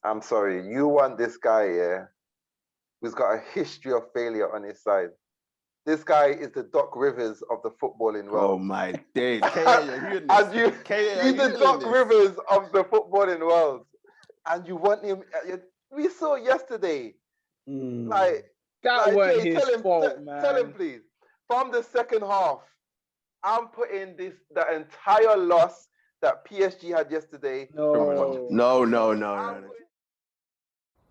I'm sorry. You want this guy, yeah, who's got a history of failure on his side. This guy is the Doc Rivers of the footballing world. Oh my days. He's the Doc Rivers of the footballing world. And you want him, we saw yesterday, that weren't his fault, man. Tell him, please. From the second half, I'm putting the entire loss that PSG had yesterday. No.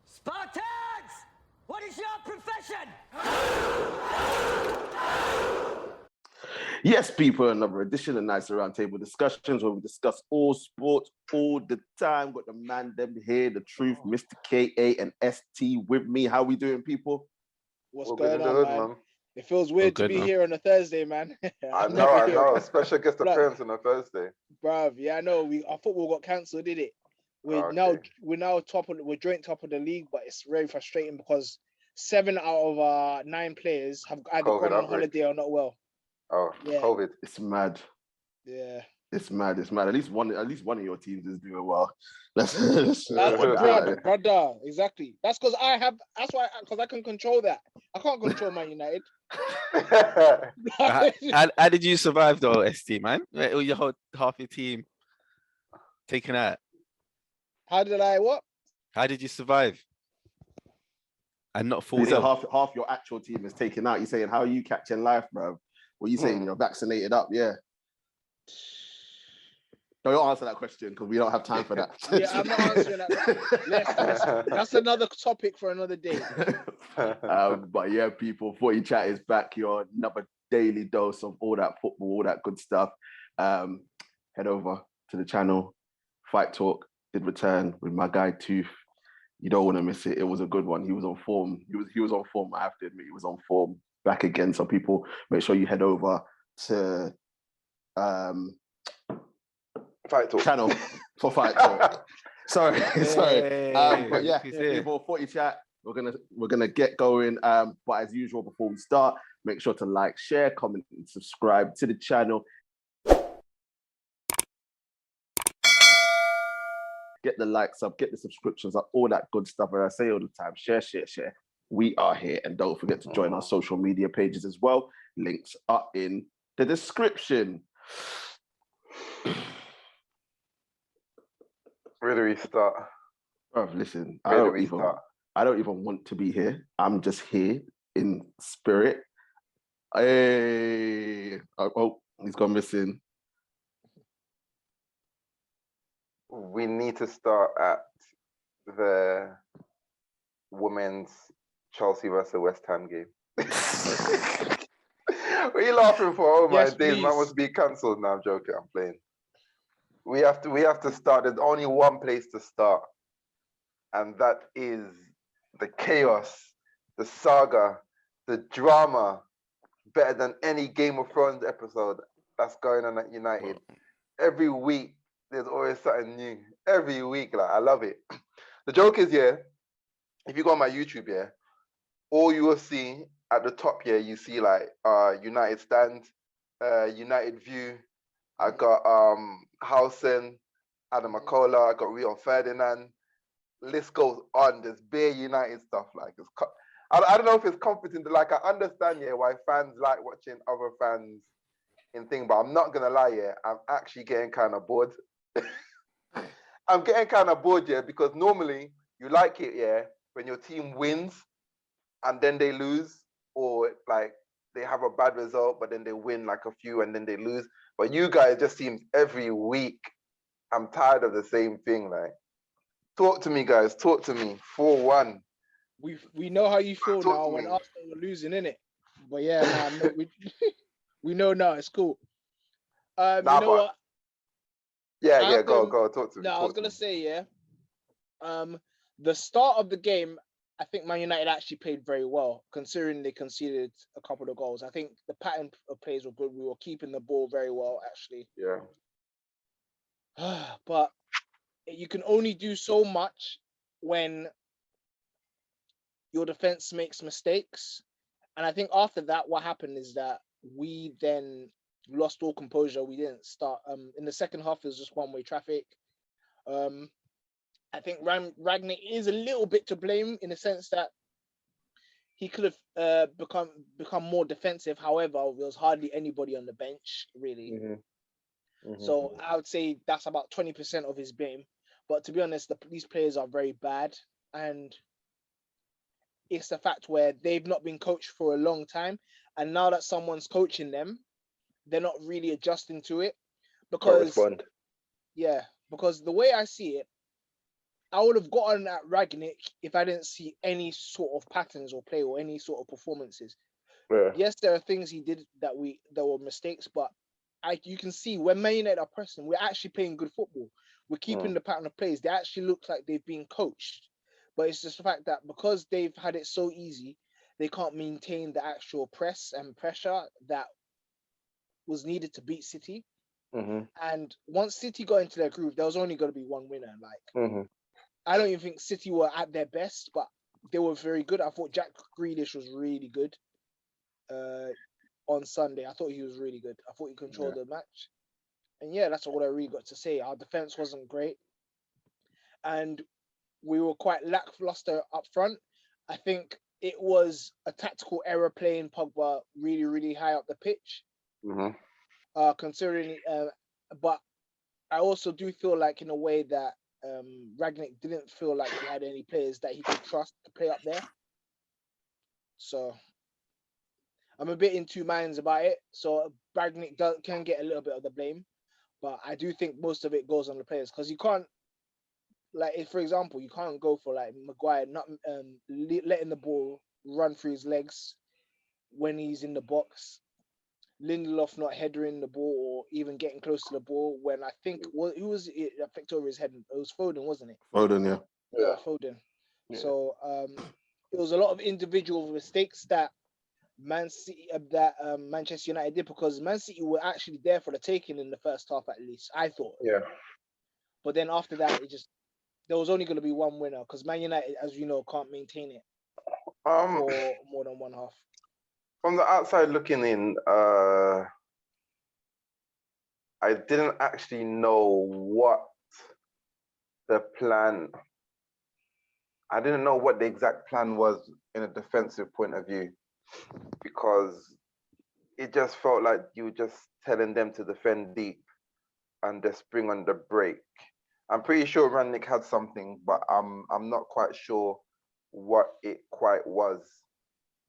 Spartans! What is your profession? Yes, people, another edition of Nice Roundtable Discussions where we discuss all sports all the time. Got the man them here, the truth, Mr. KA and ST with me. How we doing, people? What's going on, man? It feels weird to be here on a Thursday, man. I know. Special guest appearance on a Thursday. Bruv, yeah, I know. Our football got cancelled, did it? We're now we're joint top of the league, but it's very frustrating because 7 out of 9 players have either gone on holiday or not well. Oh, yeah. COVID. It's mad. Yeah. It's mad. At least one of your teams is doing well. Brother, exactly. That's because I can control that. I can't control Man United. How did you survive though, ST, man? All your half your team taken out. How did I what? How did you survive? And not fall ill? You said half your actual team is taken out. You're saying, how are you catching life, bro? What are you saying? You're vaccinated up, yeah. Don't answer that question because we don't have time for that. Yeah, I'm not answering that. That's another topic for another day. But yeah, people, Footie Chat is back. Your another daily dose of all that football, all that good stuff. Head over to the channel. Fight Talk did return with my guy Tooth. You don't want to miss it. It was a good one. He was on form. He was on form. I have to admit, he was on form. Back again. So people, make sure you head over to Fight Talk channel for Fight Talk. sorry. But yeah, people, Footie Chat. We're gonna get going. But as usual, before we start, make sure to like, share, comment, and subscribe to the channel. Get the likes up, get the subscriptions up, all that good stuff. And I say all the time, share. We are here. And don't forget to join our social media pages as well. Links are in the description. Where do we start? Bro, listen, I don't even want to be here. I'm just here in spirit. Hey, oh, he's gone missing. We need to start at the women's Chelsea versus West Ham game. What are you laughing for? Oh my days, man must be cancelled now. I'm joking, I'm playing. We have to start. There's only one place to start, and that is the chaos, the saga, the drama, better than any Game of Thrones episode that's going on at United. Every week, there's always something new. Every week, like I love it. The joke is, yeah, if you go on my YouTube, yeah, all you will see at the top here, you see like United Stand, United View. I got Housen, Adam Makola, I got Rio Ferdinand. List goes on. There's bare United stuff. Like I don't know if it's comforting. Like I understand, yeah, why fans like watching other fans in thing, but I'm not gonna lie, yeah, I'm actually getting kind of bored. I'm getting kind of bored, yeah, because normally you like it, yeah, when your team wins and then they lose, or like they have a bad result, but then they win like a few and then they lose. But you guys just seems every week. I'm tired of the same thing. Like, talk to me, guys. Talk to me. 4-1. We know how you feel now when Arsenal were losing, innit? But yeah, man, we know now. It's cool. You know what? Yeah, go. Talk to me. No, I was gonna say, yeah. The start of the game, I think Man United actually played very well, considering they conceded a couple of goals. I think the pattern of plays were good. We were keeping the ball very well, actually. Yeah. But you can only do so much when your defense makes mistakes. And I think after that, what happened is that we then lost all composure. We didn't start. In the second half, it was just one-way traffic. And I think Rangnick is a little bit to blame in the sense that he could have become more defensive. However, there was hardly anybody on the bench really. So I would say that's about 20% of his blame. But to be honest, these players are very bad, and it's the fact where they've not been coached for a long time, and now that someone's coaching them, they're not really adjusting to it. Because the way I see it, I would have gotten at Rangnick if I didn't see any sort of patterns or play or any sort of performances. Yeah. Yes, there are things he did that were mistakes, but you can see when Man United are pressing, we're actually playing good football. We're keeping the pattern of plays. They actually look like they've been coached. But it's just the fact that because they've had it so easy, they can't maintain the actual press and pressure that was needed to beat City. And once City got into their groove, there was only going to be one winner. Like, I don't even think City were at their best, but they were very good. I thought Jack Grealish was really good on Sunday. I thought he was really good. I thought he controlled the match. And yeah, that's all I really got to say. Our defense wasn't great. And we were quite lackluster up front. I think it was a tactical error playing Pogba really, really high up the pitch. Considering, but I also do feel like in a way that Rangnick didn't feel like he had any players that he could trust to play up there. So I'm a bit in two minds about it. So Rangnick can get a little bit of the blame, but I do think most of it goes on the players because you can't, like, if, for example, you can't go for like Maguire not letting the ball run through his legs when he's in the box. Lindelof not headering the ball or even getting close to the ball when I think who was it affected over his head? It was Foden, wasn't it? Foden, Yeah, Foden. Yeah. So it was a lot of individual mistakes that Manchester United did because Man City were actually there for the taking in the first half at least, I thought. Yeah. But then after that, there was only going to be one winner because Man United, as you know, can't maintain it for more than one half. From the outside looking in, I didn't actually know what the plan. I didn't know what the exact plan was in a defensive point of view, because it just felt like you were just telling them to defend deep and just bring on the break. I'm pretty sure Rangnick had something, but I'm not quite sure what it quite was.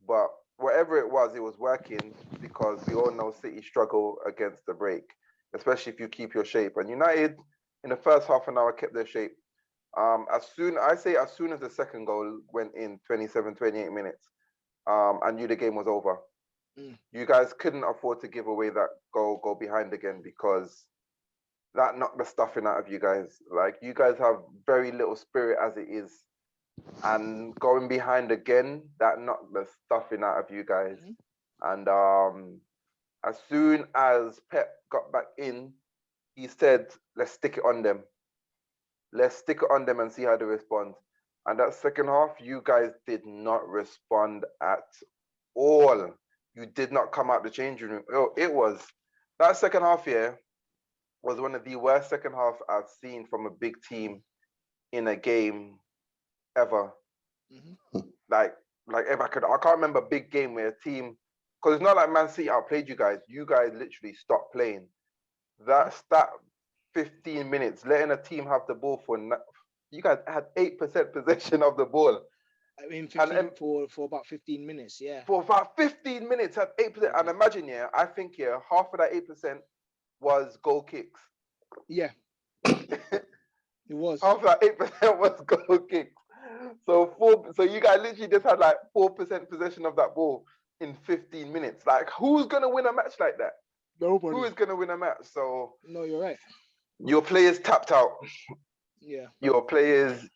But whatever it was working because we all know City struggle against the break, especially if you keep your shape. And United, in the first half an hour, kept their shape. As soon as the second goal went in, 27, 28 minutes, I knew the game was over. You guys couldn't afford to give away that go behind again because that knocked the stuffing out of you guys. Like, you guys have very little spirit as it is. And going behind again, that knocked the stuffing out of you guys. And as soon as Pep got back in, he said, let's stick it on them. Let's stick it on them and see how they respond. And that second half, you guys did not respond at all. You did not come out the changing room. That second half here was one of the worst second half I've seen from a big team in a game ever. Like ever. I can't remember a big game where a team, because it's not like Man City outplayed you guys. You guys literally stopped playing. That 15 minutes, letting a team have the ball you guys had 8% possession of the ball. I mean, for about 15 minutes, yeah. For about 15 minutes, had 8%. And imagine, I think, half of that 8% was goal kicks. Yeah. It was. Half of that 8% was goal kicks. So you guys literally just had like 4% possession of that ball in 15 minutes. Like, who's gonna win a match like that? Nobody. Who is gonna win a match? So no, you're right. Your players tapped out. Yeah. Your players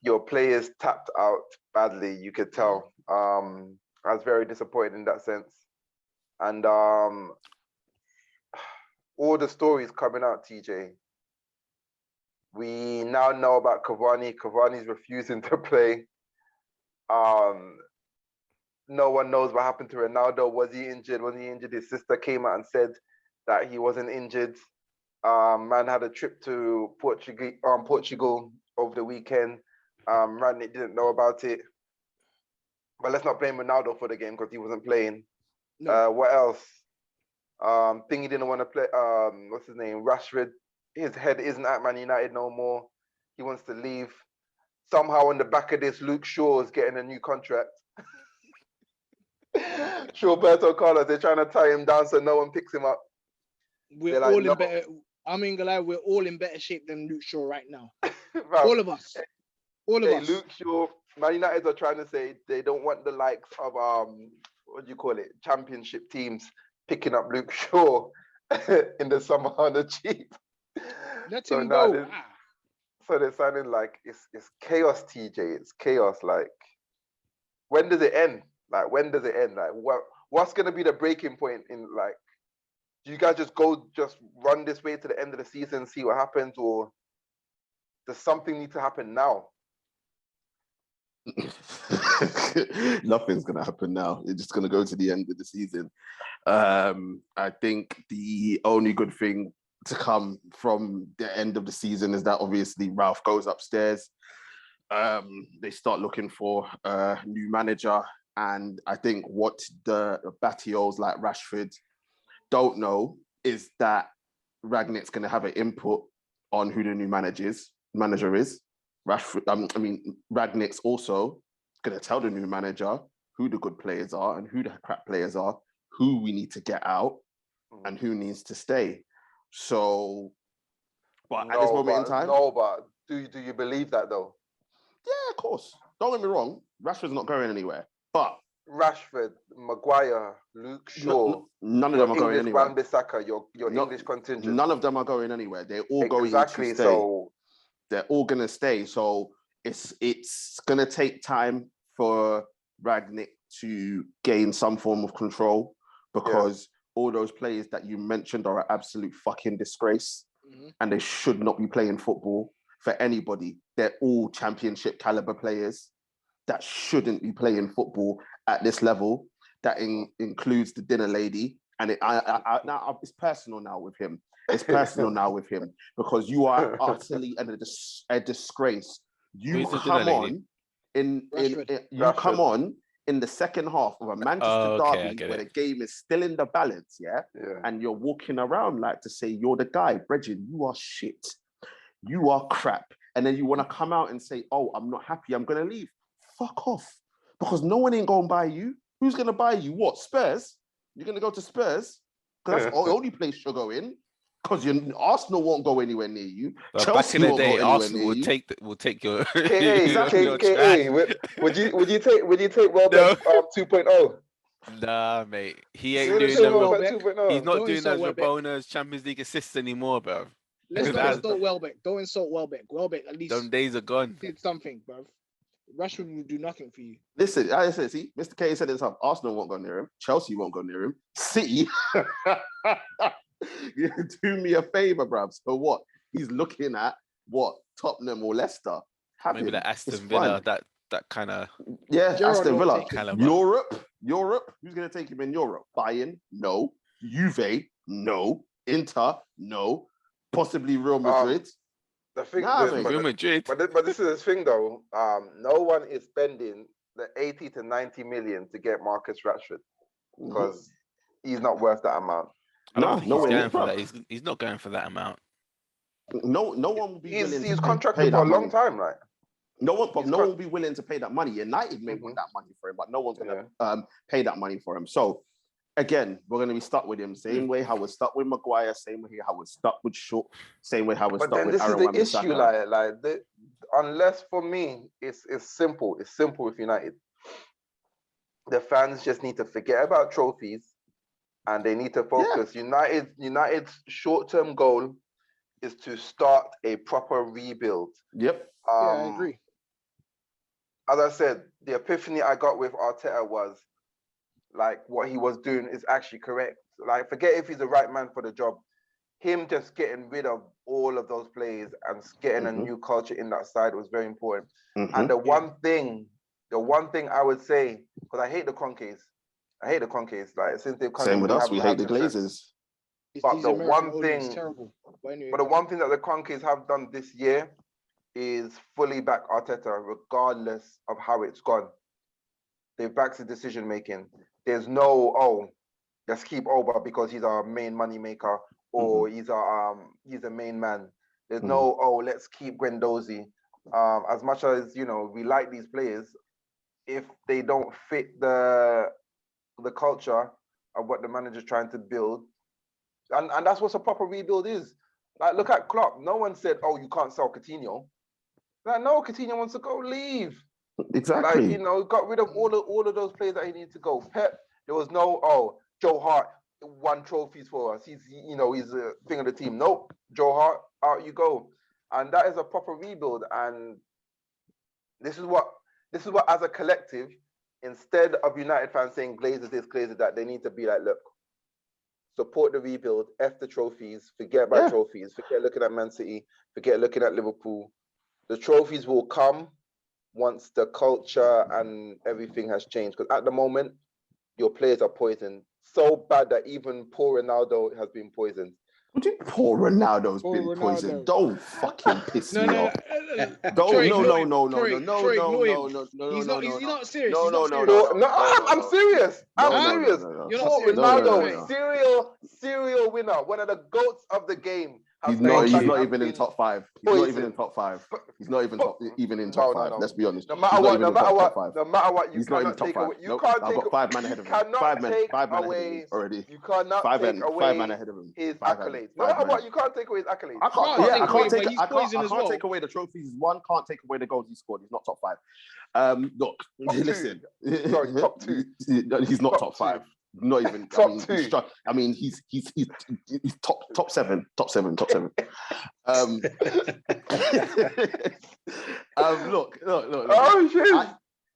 tapped out badly. You could tell. I was very disappointed in that sense. And all the stories coming out, TJ. We now know about Cavani. Cavani's refusing to play. No one knows what happened to Ronaldo. Was he injured? Was he injured? His sister came out and said that he wasn't injured. Man had a trip to Portugal over the weekend. Ranić didn't know about it. But let's not blame Ronaldo for the game because he wasn't playing. No. What else? Thingy didn't want to play. What's his name? Rashford. His head isn't at Man United no more. He wants to leave. Somehow on the back of this, Luke Shaw is getting a new contract. Roberto Carlos, they're trying to tie him down so no one picks him up. We're all in better. I'm in gonna lie, we're all in better shape than Luke Shaw right now. All of us. All of us. Luke Shaw, Man United are trying to say they don't want the likes of what do you call it? Championship teams picking up Luke Shaw in the summer on the cheap. Let him go. So they're sounding like it's chaos, TJ. It's chaos. Like, when does it end? Like, when does it end? Like, what's gonna be the breaking point in, like, do you guys just run this way to the end of the season and see what happens, or does something need to happen now? Nothing's gonna happen now. It's just gonna go to the end of the season. I think the only good thing to come from the end of the season is that obviously Ralph goes upstairs. They start looking for a new manager, and I think what the Batiols like Rashford don't know is that Ragnick's going to have an input on who the new manager is. Ragnick's also going to tell the new manager who the good players are and who the crap players are, who we need to get out and who needs to stay. So, but at this moment in time... No, but do you believe that though? Yeah, of course. Don't get me wrong. Rashford's not going anywhere. But Rashford, Maguire, Luke Shaw, none of them are going anywhere. Wan-Bissaka, your English contingent. None of them are going anywhere. They're all going to stay. So they're all going to stay. So it's going to take time for Ragnick to gain some form of control, because all those players that you mentioned are an absolute fucking disgrace, and they should not be playing football for anybody. They're all championship caliber players that shouldn't be playing football at this level. That includes the dinner lady. And now it's personal now with him. It's personal now with him, because you are utterly a disgrace. You come on in the second half of a Manchester derby where the game is still in the balance, and you're walking around like to say you're the guy. Bridget, you are shit. You are crap. And then you want to come out and say, oh, I'm not happy, I'm going to leave. Fuck off. Because no one ain't going to buy you. Who's going to buy you? What, Spurs? You're going to go to Spurs? Because that's the only place you'll go in. Because Arsenal won't go anywhere near you. Well, Chelsea back in the won't day, go Arsenal will take your... Would you take Welbeck 2.0? Nah, mate. He He's ain't doing He's not doing those Rabona's Champions League assists anymore, bro. Let's not insult Welbeck. Don't insult Welbeck. Welbeck at least them days are gone. did something, bro. Rashford will do nothing for you. Listen, I said, see, Mr. K said himself, Arsenal won't go near him. Chelsea won't go near him. City, you do me a favour, bruv. So what? He's looking at what? Tottenham or Leicester. Maybe the Aston Villa, that kind of... Yeah, Aston Villa. Europe. Who's going to take him in Europe? Bayern? No. Juve? No. Inter? No. Possibly Real Madrid? The thing, Real Madrid. But this is the thing though. No one is spending the 80 to 90 million to get Marcus Rashford, because he's not worth that amount. I don't think he's going for that. He's not going for that amount. No one will be willing. He's contracted for a long time, right? No one will be willing to pay that money. United may want that money for him, but no one's going to pay that money for him. So again, we're going to be stuck with him. Same way how we're stuck with Maguire, same way how we're stuck with Shaw, same way how we're stuck with Aaron Wan-Bissaka. But then this is the issue, unless for me, it's simple. It's simple with United. The fans just need to forget about trophies, and they need to focus. United's short-term goal is to start a proper rebuild. Yep. I agree. As I said, the epiphany I got with Arteta was, like, what he was doing is actually correct. Like, forget if he's the right man for the job. Him just getting rid of all of those players and getting a new culture in that side was very important. And the one thing I would say, because I hate the Conques. Like, since they've come same with us, we hate the Glazers. But the one thing that the Conques have done this year is fully back Arteta, regardless of how it's gone. They back the decision making. There's no let's keep Oba because he's our main money maker, or he's a main man. There's no let's keep Guendouzi. As much as we like these players, if they don't fit the culture of what the manager's trying to build, and that's what a proper rebuild is. Like, look at Klopp. No one said, "Oh, you can't sell Coutinho." Like, no, Coutinho wants to go. Leave. Exactly. Like, got rid of all of those players that he needed to go. Pep, there was no, Joe Hart won trophies for us. He's a thing of the team. Nope, Joe Hart, out you go. And that is a proper rebuild. And this is what as a collective, instead of United fans saying Glazers this, Glazers that, they need to be like, look, support the rebuild, F the trophies, forget about trophies, forget looking at Man City, forget looking at Liverpool. The trophies will come once the culture and everything has changed. Because at the moment, your players are poisoned. So bad that even poor Ronaldo has been poisoned. What do you poor Ronaldo's been poisoned? Don't fucking piss me off. No. He's not serious. No, I'm serious. I'm serious. No. Serial winner, one of the GOATs of the game. He's not even in top 5. He's not even in top 5. He's not even in top 5. Let's be honest. No matter what, you cannot take away. You can't take. I've got 5 men ahead of him. 5 men ahead already. You cannot take away 5 men ahead of him. His accolades. No matter what, you can't take away his accolades. I can't take away the trophies he's won. Can't take away the goals he scored. He's not top 5. Look, listen. Sorry, top 2. He's not top 5. Not even top 2. I mean, he's top 7. Look. Oh shit!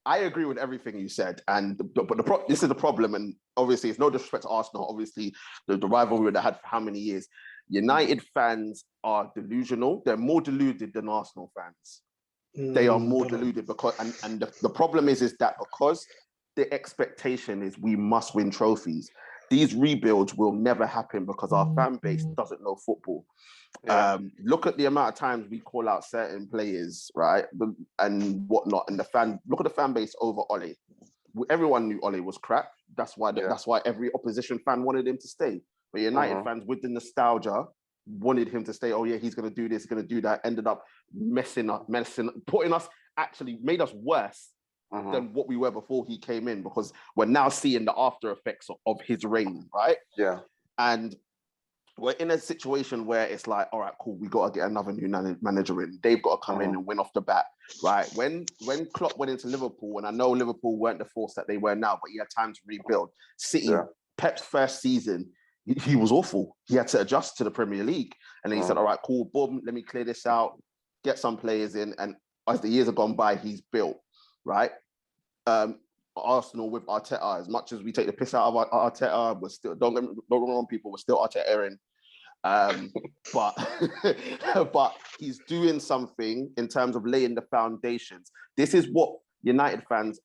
I agree with everything you said, but this is the problem, and obviously it's no disrespect to Arsenal. Obviously, the rivalry that had for how many years? United fans are delusional. They're more deluded than Arsenal fans. They are more deluded because, and the problem is that because the expectation is we must win trophies, these rebuilds will never happen because our fan base doesn't know football. Yeah. Look at the amount of times we call out certain players, right, and whatnot, and look at the fan base over Ole. Everyone knew Ole was crap. That's why every opposition fan wanted him to stay. But United fans, with the nostalgia, wanted him to stay. Oh yeah, he's going to do this, going to do that. Ended up putting us, actually made us worse than what we were before he came in, because we're now seeing the after effects of his reign, right? Yeah. And we're in a situation where it's like, all right, cool, we got to get another new manager in. They've got to come in and win off the bat, right? When Klopp went into Liverpool, and I know Liverpool weren't the force that they were now, but he had time to rebuild. City, Pep's first season, he was awful. He had to adjust to the Premier League. And then he said, all right, cool, boom, let me clear this out, get some players in. And as the years have gone by, he's built, right? Arsenal with Arteta, as much as we take the piss out of Arteta, we're still, don't get me wrong, people, we're still Arteta-ering. But he's doing something in terms of laying the foundations. This is what United fans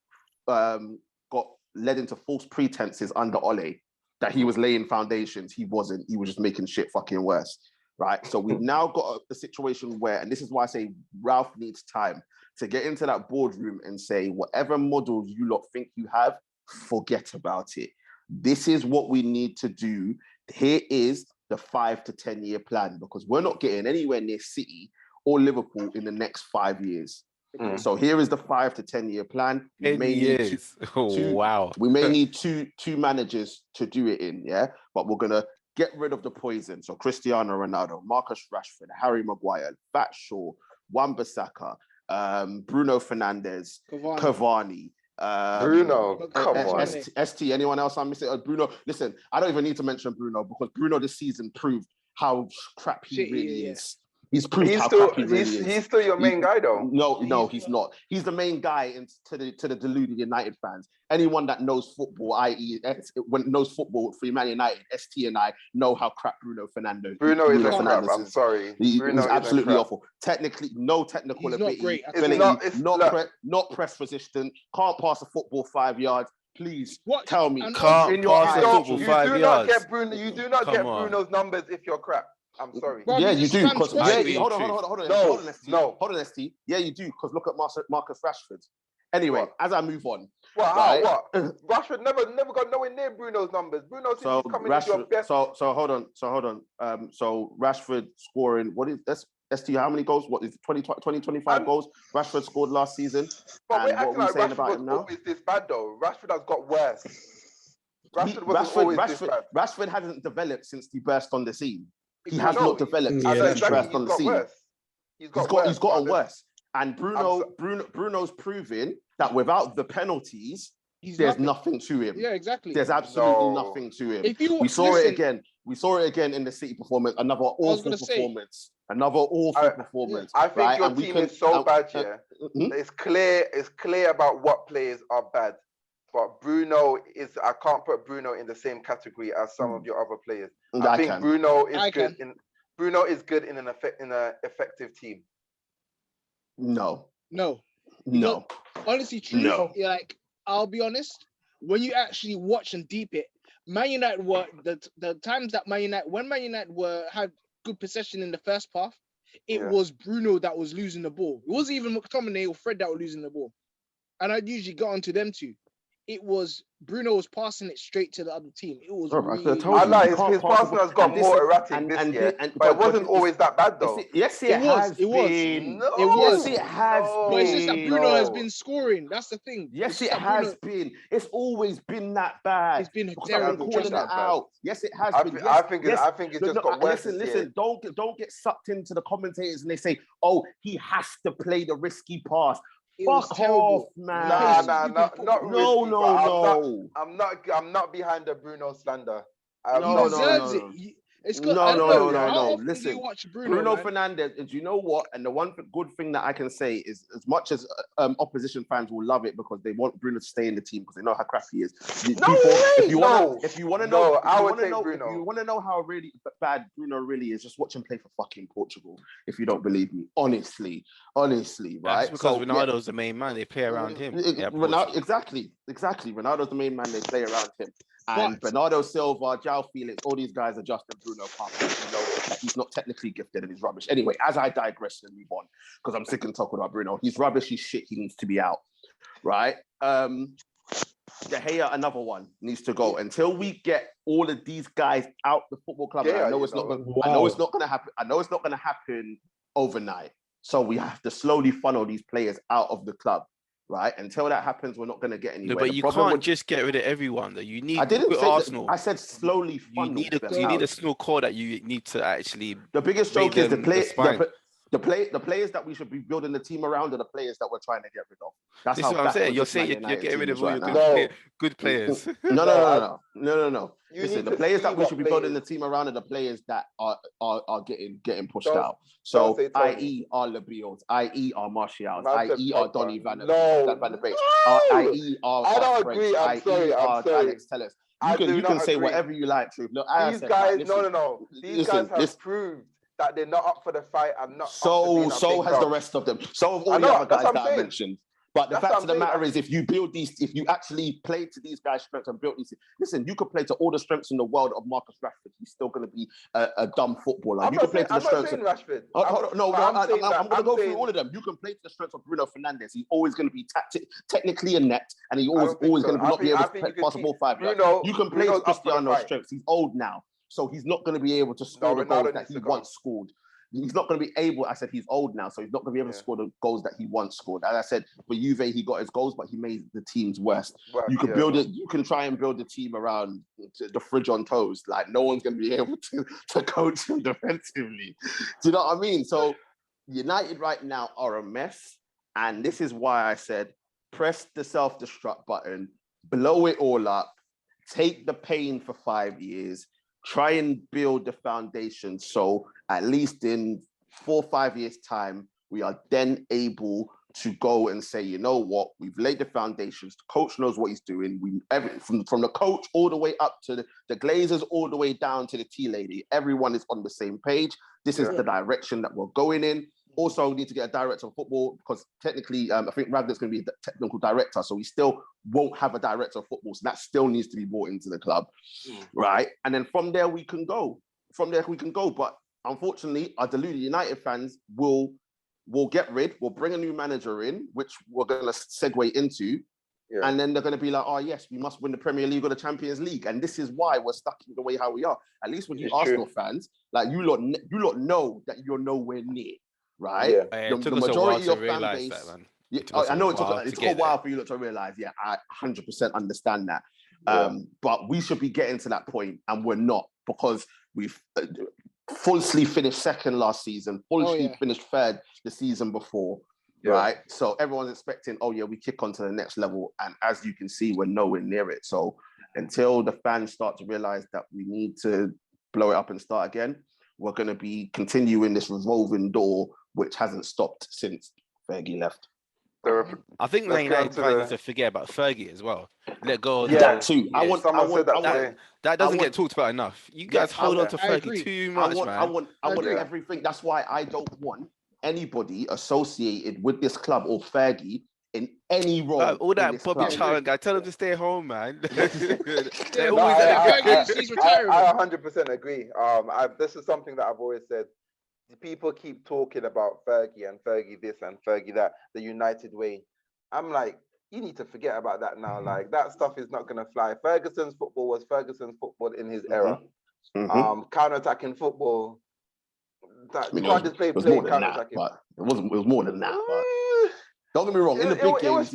got led into false pretenses under Ole, that he was laying foundations. He wasn't. He was just making shit fucking worse, right? So we've now got a situation where, and this is why I say Ralph needs time to get into that boardroom and say, whatever models you lot think you have, forget about it. This is what we need to do. Here is the 5 to 10 year plan, because we're not getting anywhere near City or Liverpool in the next 5 years. So here is the 5 to 10 year plan. We may need we may need two managers to do it in, but we're gonna get rid of the poison. So Cristiano Ronaldo, Marcus Rashford, Harry Maguire, Fat Shaw, Wan-Bissaka, Bruno Fernandes, Cavani. Bruno, come on. ST, anyone else I'm missing? Bruno, listen, I don't even need to mention Bruno, because Bruno this season proved how crap he really is. He's proved how crap he really is. He's still your main guy, though. No, he's not. He's the main guy to the deluded United fans. Anyone that knows football, i.e., when knows football for Man United, ST and I know how crap Bruno Fernandes. Bruno is crap. I'm sorry. He's absolutely awful. Technically, no technical ability. Not press resistant. Can't pass a football 5 yards. Please tell me. Can't pass a football 5 yards. You do not get Bruno's numbers if you're crap. I'm sorry. Bro, Yeah, he's you a do. spam Because specialist. hold on, No, ST. no. Hold on, ST. Yeah, you do. Because look at Marcus Rashford. Anyway, What? as I move on. What? Right? What? Rashford never got nowhere near Bruno's numbers. Bruno since So he's coming is your Rashford. best. So hold on. So Rashford scoring. What is that's ST? How many goals? What is it, 25 goals? Rashford scored last season. But we're And what acting are we like saying Rashford about was him now? always this bad though. Rashford has got worse. Rashford wasn't always this bad. Rashford hasn't developed since he burst on the scene. He No, has not developed I know since he exactly. burst on He's the got scene. worse. He's Gotten but worse. And Bruno's proving that without the penalties, there's nothing to him. Yeah, exactly. There's absolutely nothing to him. We saw it again. We saw it again in the City performance. Another awful performance. I think your team is so bad here. It's clear about what players are bad. But Bruno is. I can't put Bruno in the same category as some of your other players. I think Bruno is good in. Bruno is good in an effective team. No. Honestly, true. No. Like, I'll be honest. When you actually watch and deep it, Man United were the times that when Man United had good possession in the first half, it was Bruno that was losing the ball. It wasn't even McTominay or Fred that were losing the ball. And I'd usually get onto them two. It was Bruno was passing it straight to the other team. It was I like his passing has got more erratic this year, but it wasn't always that bad though. Yes, it has been. No, yes, it has been. But it's just that Bruno has been scoring. That's the thing. Yes, it has been. It's always been that bad. It's been terrible. Calling it out. Yes, it has been. I think it's just got worse. Listen. Don't get sucked into the commentators and they say, "Oh, he has to play the risky pass." Fuck off, man. No. I'm not behind the Bruno slander. No. Listen, Bruno Fernandes, do you know what? And the one good thing that I can say is, as much as opposition fans will love it because they want Bruno to stay in the team because they know how crap he is. If you want to know how really bad Bruno really is, just watch him play for fucking Portugal. If you don't believe me, honestly, right? That's because Ronaldo's the main man. They play around him. Exactly. Ronaldo's the main man. They play around him. And Bernardo Silva, João Felix, all these guys are just Bruno Palmer. You know that he's not technically gifted and he's rubbish. Anyway, as I digress and move on, because I'm sick and talking about Bruno. He's rubbish, he's shit, he needs to be out. Right? De Gea, another one, needs to go. Until we get all of these guys out the football club, I know it's not going to happen overnight. So we have to slowly funnel these players out of the club. Right, until that happens, we're not going to get anywhere. No, but you can't just get rid of everyone. Though you need. I didn't say Arsenal. I said slowly funnel. You need a small core that you need to actually. The biggest joke is the players that we should be building the team around are the players that we're trying to get rid of. That's what I'm saying. You're saying you're getting rid of all your good players. No. Listen, the players that we should be building the team around are the players that are getting pushed out. So, i.e., our Labios, i.e., our Martials, i.e., our Donny Van der Beek, i.e., our I don't agree. I'm sorry. Alex Telles. You can say whatever you like, Truth. Look, these guys, no. These guys have proved that they're not up for the fight and not. So has the rest of them. So have all the other guys that I mentioned. But the fact of the matter is, if you actually play to these guys' strengths and build these, listen, you could play to all the strengths in the world of Marcus Rashford. He's still going to be a dumb footballer. You can play to the strengths of Rashford. I'm going to go through all of them. You can play to the strengths of Bruno Fernandes. He's always going to be technically inept, and he's always going to not be able to pass the ball 5 yards. You can play to Cristiano's strengths. He's old now, so he's not going to be able to score the goals that he once scored. He's not going to be able. I said he's old now, so he's not going to be able to score the goals that he once scored. As I said, for Juve, he got his goals, but he made the team's worst. You can build it. You can try and build the team around the fridge on toast. Like no one's going to be able to coach him defensively. Do you know what I mean? So United right now are a mess, and this is why I said press the self-destruct button, blow it all up, take the pain for 5 years. Try and build the foundation so at least in 4 or 5 years' time, we are then able to go and say, you know what, we've laid the foundations. The coach knows what he's doing. From the coach all the way up to the Glazers, all the way down to the tea lady. Everyone is on the same page. This is the direction that we're going in. Also, we need to get a director of football because technically, I think Radlick's going to be the technical director, so we still won't have a director of football. So that still needs to be brought into the club, right? And then from there we can go. But unfortunately, our deluded United fans will we'll bring a new manager in, which we're going to segue into. Yeah. And then they're going to be like, oh, yes, we must win the Premier League or the Champions League. And this is why we're stuck in the way how we are. At least with you Arsenal fans, like you lot know that you're nowhere near, right? Yeah. It took us a while to realise that, man. I know it took a while for you lot to realise. Yeah, I 100% understand that. But we should be getting to that point, and we're not, because we've falsely finished second last season, falsely finished third the season before. Right, so everyone's expecting, we kick on to the next level, and as you can see, we're nowhere near it. So until the fans start to realize that we need to blow it up and start again, we're going to be continuing this revolving door, which hasn't stopped since Fergie left. I think United fans need to forget about Fergie as well. Let go. That too. That doesn't get talked about enough. You guys hold on to Fergie too much, man. I want everything. That's why I don't want anybody associated with this club or Fergie in any role. All that Bobby Charlton guy, tell him to stay home, man. I 100% agree. This is something that I've always said. People keep talking about Fergie and Fergie this and Fergie that, the United way. I'm like, you need to forget about that now. Like, that stuff is not going to fly. Ferguson's football was Ferguson's football in his era. Counter-attacking football. You can't just play counter-attacking. It was more than that. But don't get me wrong. In the big games,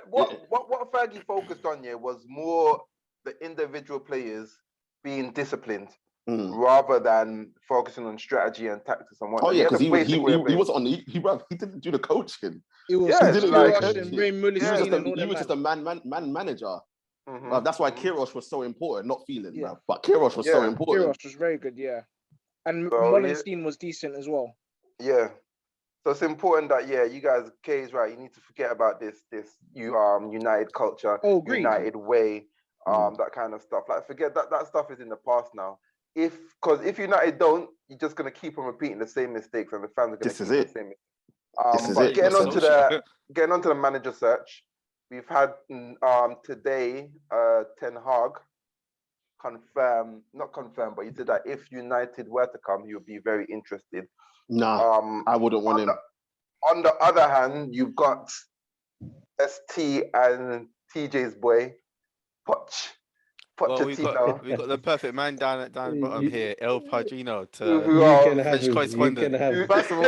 what Fergie focused on was more the individual players being disciplined rather than focusing on strategy and tactics and whatnot. Oh yeah, because he was on. He didn't do the coaching. He was just a man manager. That's why Kirosh was so important. Not feeling, but Kirosh was so important. Kirosh was very good. Yeah. And Wallenstein was decent as well. Yeah. So it's important that, you guys, Kay is right. You need to forget about this United culture, United way, that kind of stuff. Like, forget that stuff is in the past now. Because if United don't, you're just going to keep on repeating the same mistakes, and the fans are going to keep the same mistakes. Getting onto the manager search, we've had today Ten Haag not confirm, but he said that if United were to come, he would be very interested. No, I wouldn't want him. On the other hand, you've got ST and TJ's boy, Poch. Pochettino. We got the perfect man down at the bottom here, El Padrino, to French correspondent. First of all,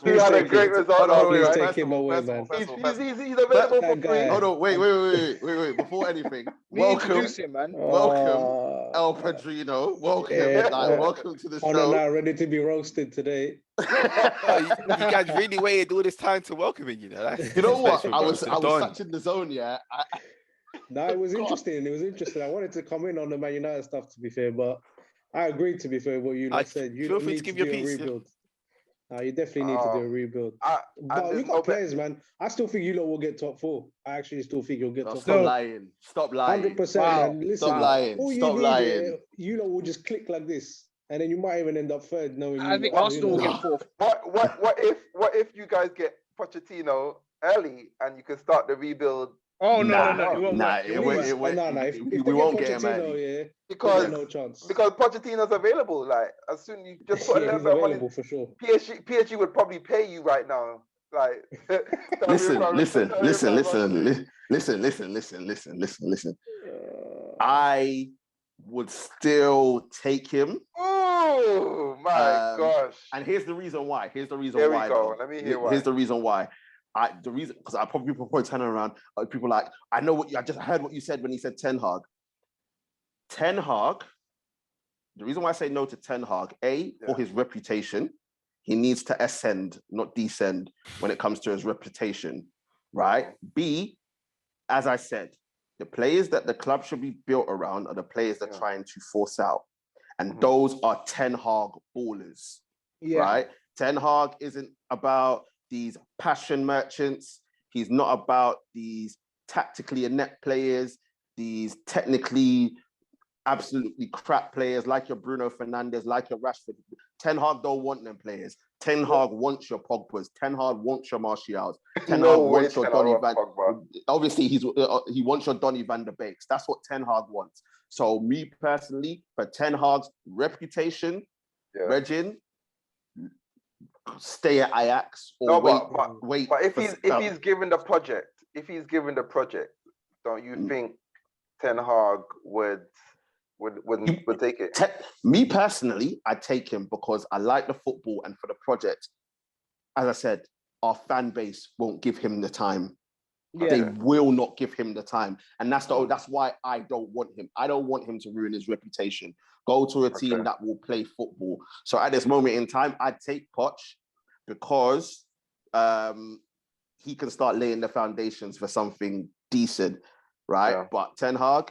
he had a great result. Please take him away, man. He's available for free. Hold on, wait. Before anything, welcome, El Padrino. Welcome to the show. On now, ready to be roasted today. You guys really waited all this time to welcome him, you know. You know what? I was such in the zone, No, it was interesting. I wanted to come in on the Man United stuff, to be fair, but I agreed, to be fair, what you said. You feel free to give your piece. You definitely need to do a rebuild. But you got players, man. I still think you lot will get top 4. I actually still think you'll get top 4. Stop lying. 100%. Wow. Listen, stop lying. You lot will just click like this, and then you might even end up third. I think Arsenal will get 4th. What if you guys get Pochettino early and you can start the rebuild? Oh no! We won't get him early. Because no chance. Because Pochettino's available. Like, as soon you just put he's available for sure. PSG would probably pay you right now. Like, listen. I would still take him. Oh my gosh! And here's the reason why. Here we go. Let me hear why. Here's the reason why. Because I probably turn around. People like, I just heard what you said when he said Ten Haag. Ten Haag. The reason why I say no to Ten Haag, for his reputation, he needs to ascend, not descend, when it comes to his reputation, right? B, as I said, the players that the club should be built around are the players that are trying to force out, and those are Ten Haag ballers, right? Ten Haag isn't about these passion merchants. He's not about these tactically inept players, these technically absolutely crap players like your Bruno Fernandes, like your Rashford. Ten Hag don't want them players. Ten Hag wants your Pogba's. Ten Hag wants your Martials. Ten Hag wants your Donny van. Obviously, he wants your Donny van der Beeks. That's what Ten Hag wants. So me personally, for Ten Hag's reputation, Regin, stay at Ajax or wait. But if he's given the project, don't you think Ten Haag would take it? Me personally, I take him because I like the football and for the project. As I said, our fan base won't give him the time. Yeah. They will not give him the time, and that's why I don't want him. I don't want him to ruin his reputation. Go to a team that will play football. So at this moment in time, I'd take Poch because he can start laying the foundations for something decent, right? Yeah. But Ten Haag,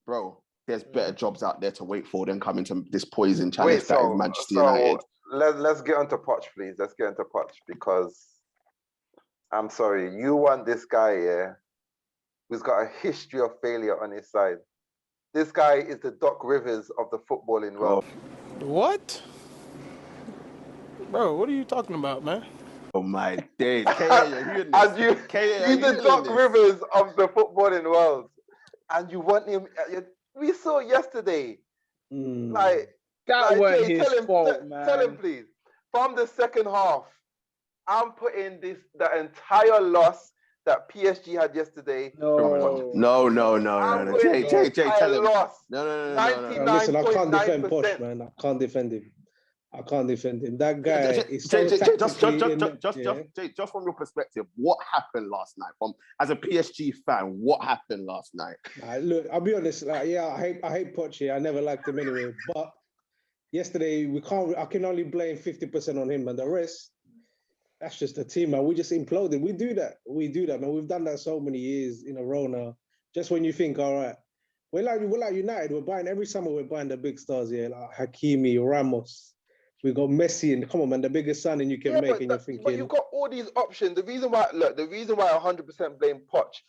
bro, there's better jobs out there to wait for than coming to this poison challenge that is Manchester United. Let's get onto Poch, please. Let's get into Poch because I'm sorry, you want this guy, who's got a history of failure on his side. This guy is the Doc Rivers of the footballing world. What? Bro, what are you talking about, man? Oh my days. He's the Doc Rivers of the footballing world. And you want him, we saw yesterday. That was his fault, man. Tell him, please. From the second half, I'm putting the entire loss that PSG had yesterday. No. Jay, tell him. No. Listen, I can't defend Poch, man. I can't defend him. That guy is so just from your perspective, what happened last night? As a PSG fan, what happened last night? Look, I'll be honest. I hate Poch here. I never liked him anyway. But yesterday, I can only blame 50% on him, and the rest. That's just the team, man. We just imploded. We do that, man. We've done that so many years in a row now. Just when you think, all right, we're like United. We're buying every summer. We're buying the big stars here, like Hakimi, Ramos. We got Messi, and come on, man, the biggest signing you can make. And you're thinking, but you've got all these options. The reason why I 100% blame Poch.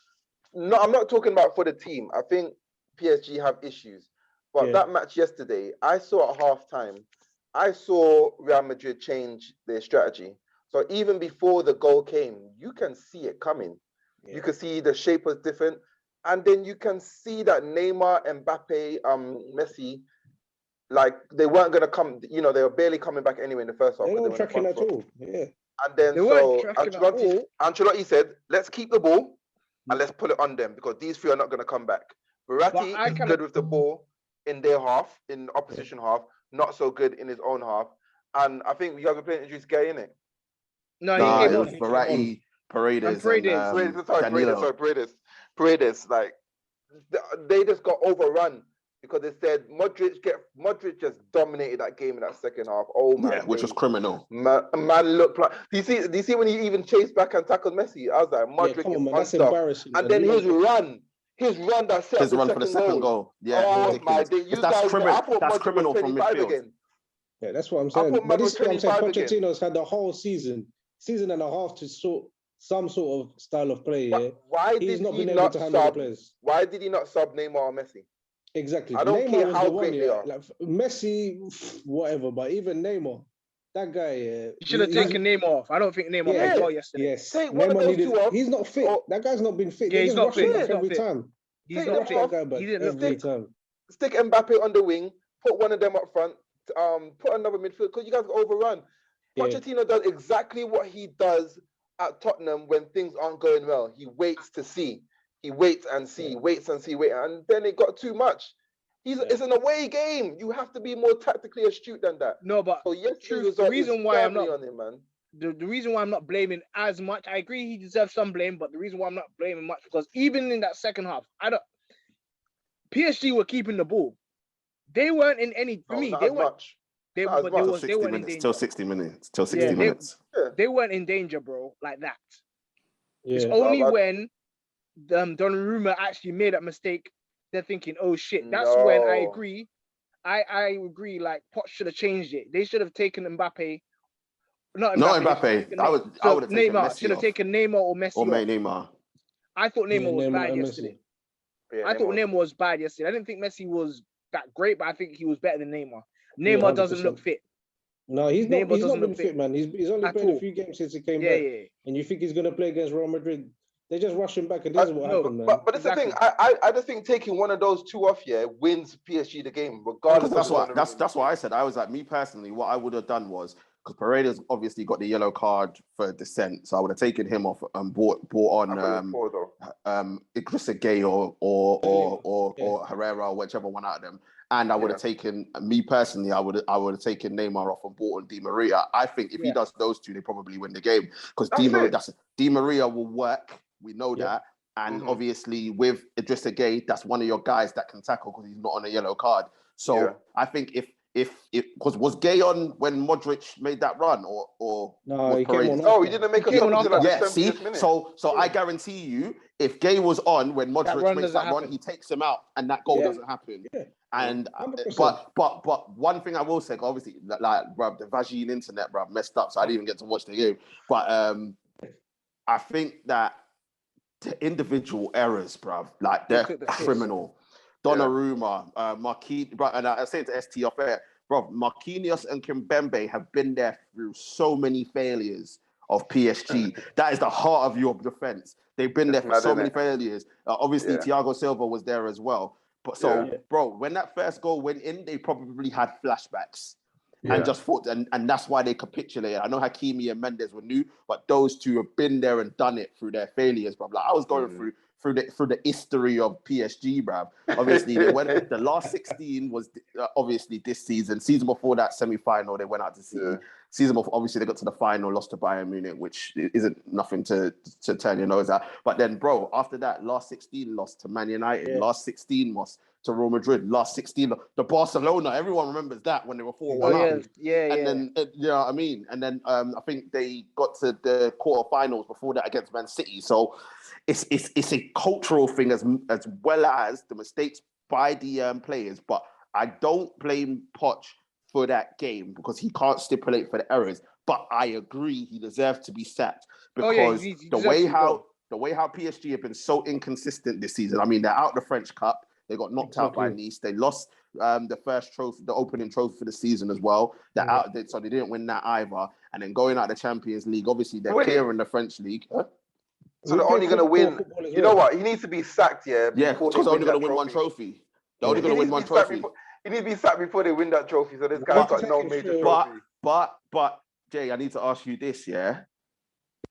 No, I'm not talking about for the team. I think PSG have issues, but that match yesterday, I saw at halftime. I saw Real Madrid change their strategy. So even before the goal came, you can see it coming. Yeah. You can see the shape was different. And then you can see that Neymar, Mbappe, Messi, like they weren't going to come, they were barely coming back anyway in the first half. They weren't tracking at all. Yeah. And then Ancelotti said, let's keep the ball and let's put it on them because these three are not going to come back. Verratti is good with the ball in their half, in the opposition half, not so good in his own half. And I think you guys were playing Idris Gueye, innit? No, it was Verratti, Paredes. Paredes. Like they just got overrun because they said Modric just dominated that game in that second half. Oh my! Which was criminal. Man looked like. Do you see when he even chased back and tackled Messi? I was like, Modric is that's embarrassing. And then his run that set run for the second goal. Yeah, oh my! That's criminal from midfield. Again. Yeah, that's what I'm saying. But this is what I'm saying. Pochettino's had the whole season and a half to sort some sort of style of play. Yeah? Why did he not sub? Why did he not sub Neymar or Messi? Exactly. I don't care how great they are. Like Messi, whatever, but even Neymar, that guy. You should have taken Neymar off. I don't think Neymar played well yesterday. Yes, Neymar he's not fit. That guy's not been fit. Yeah, he's not fit. Every time. He's not fit. He didn't every time. Stick Mbappe on the wing. Put one of them up front. Put another midfield because you guys got overrun. Pochettino does exactly what he does at Tottenham when things aren't going well. He waits to see. He waits and see, and then it got too much. It's an away game. You have to be more tactically astute than that. No, but the reason why I'm not on him, man. The reason why I'm not blaming as much, I agree he deserves some blame, but the reason why I'm not blaming much because even in that second half, PSG were keeping the ball. They weren't in any. For me, they weren't. They weren't in danger. Till 60 minutes. Till 60 minutes. They weren't in danger, bro, like that. Yeah. It's only when Donnarumma actually made that mistake, they're thinking, oh shit. That's when I agree. I agree, like, Poch should have changed it. They should have taken Mbappe. Not Mbappe. I would have taken Messi should have taken Neymar or Messi. Or Neymar. I thought Neymar was bad yesterday. I thought Neymar was bad yesterday. I didn't think Messi was that great, but I think he was better than Neymar. Neymar doesn't look fit. No, he's not been fit, man. He's only played a few games since he came back. And you think he's going to play against Real Madrid They just rush him back, and this is what happened, man. But that's the thing. I just think taking one of those two off here wins PSG the game, regardless. That's why I said. I was like, me personally, what I would have done was, because Paredes obviously got the yellow card for dissent, so I would have taken him off and brought on Idrissa Gueye or Herrera, or whichever one out of them. And I would have taken, me personally, I would have taken Neymar off and brought on Di Maria. I think if he does those two, they probably win the game, because Di Maria will work. We know that. And obviously with Idrissa Gueye, that's one of your guys that can tackle because he's not on a yellow card. So I think if because was Gueye on when Modric made that run, or no, he came on. Oh, he didn't make a shot. See, so I guarantee you, if Gueye was on when Modric makes that run, he takes him out, and that goal doesn't happen. Yeah. And but one thing I will say, obviously, like bruv, the Vagine internet, bruv, messed up, so I didn't even get to watch the game. But I think that the individual errors, bruv, like they're criminal. Donnarumma, Marquinhos, and I say it to ST off air, bro, Marquinhos and Kimpembe have been there through so many failures of PSG. That is the heart of your defense. They've been there for so many failures. Obviously, Thiago Silva was there as well. But bro, when that first goal went in, they probably had flashbacks. And just thought, and that's why they capitulated. I know Hakimi and Mendes were new, but those two have been there and done it through their failures, bro. Like, I was going through the history of PSG, bruv. Obviously, they went. The last 16 was obviously this season. Season before that semi-final, they went out to City. Season before, obviously, they got to the final, lost to Bayern Munich, which isn't nothing to turn your nose at. But then, bro, after that, last 16 lost to Man United. Last 16 lost to Real Madrid. Last 16, the Barcelona. Everyone remembers that when they were 4-1 up. And then, you know what I mean? And then I think they got to the quarterfinals before that against Man City. So it's a cultural thing as well as the mistakes by the players. But I don't blame Poch for that game because he can't stipulate for the errors. But I agree he deserves to be sacked because the way how PSG have been so inconsistent this season. I mean, they're out the French Cup. They got knocked out by Nice. They lost the first trophy, the opening trophy for the season as well. They're out, so they didn't win that either. And then going out the Champions League, obviously they're clear in the French league. So they're only going to win. You know what? He needs to be sacked, because they're only going to win one trophy. They're only going to win one trophy. He needs to be sacked before they win that trophy. So this guy's got no major trophy. But Jay, I need to ask you this, Steve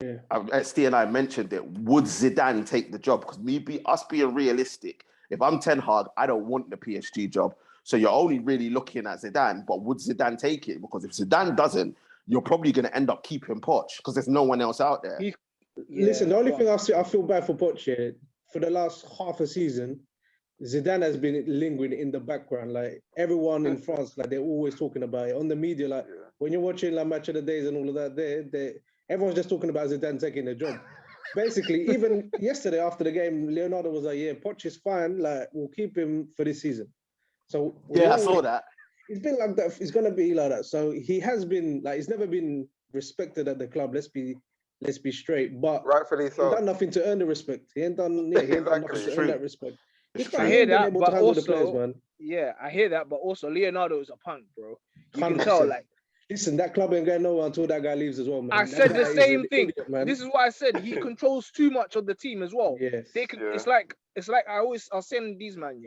and I mentioned it. Would Zidane take the job? Because us being realistic, if I'm Ten Haag, I don't want the PSG job. So you're only really looking at Zidane. But would Zidane take it? Because if Zidane doesn't, you're probably going to end up keeping Poch because there's no one else out there. Listen, the only thing I feel bad for Poch here, for the last half a season, Zidane has been lingering in the background. Like everyone in France, like they're always talking about it on the media. Like when you're watching like Match of the Days and all of that, everyone's just talking about Zidane taking the job. Basically, even yesterday after the game, Leonardo was like, "Yeah, Poch is fine. Like we'll keep him for this season." So I saw that. It's been like that. It's gonna be like that. So he has been like he's never been respected at the club. Let's be straight. But rightfully so. He done nothing to earn the respect. He ain't done nothing to earn that respect. I hear that, but also, I hear that, but also Leonardo is a punk, bro. You can tell, like. Listen, that club ain't going nowhere until that guy leaves as well, man. I said the same thing. This is what I said. He controls too much of the team as well. Yes. It's like I was saying these man,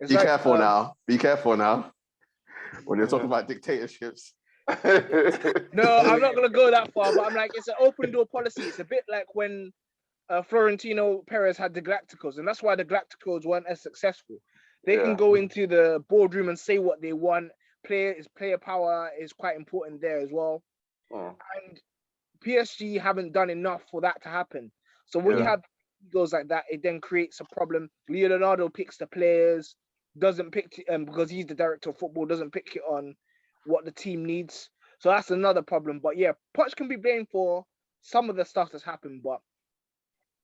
Be careful now. Be careful now. When you're talking about dictatorships. No, I'm not gonna go that far, but I'm like, it's an open door policy. It's a bit like when Florentino Perez had the Galacticos, and that's why the Galacticos weren't as successful. They can go into the boardroom and say what they want. Player power is quite important there as well. And PSG haven't done enough for that to happen. So when you have egos like that, it then creates a problem. Leonardo picks the players, doesn't pick because he's the director of football, doesn't pick it on what the team needs. So that's another problem. But yeah, Poch can be blamed for some of the stuff that's happened, but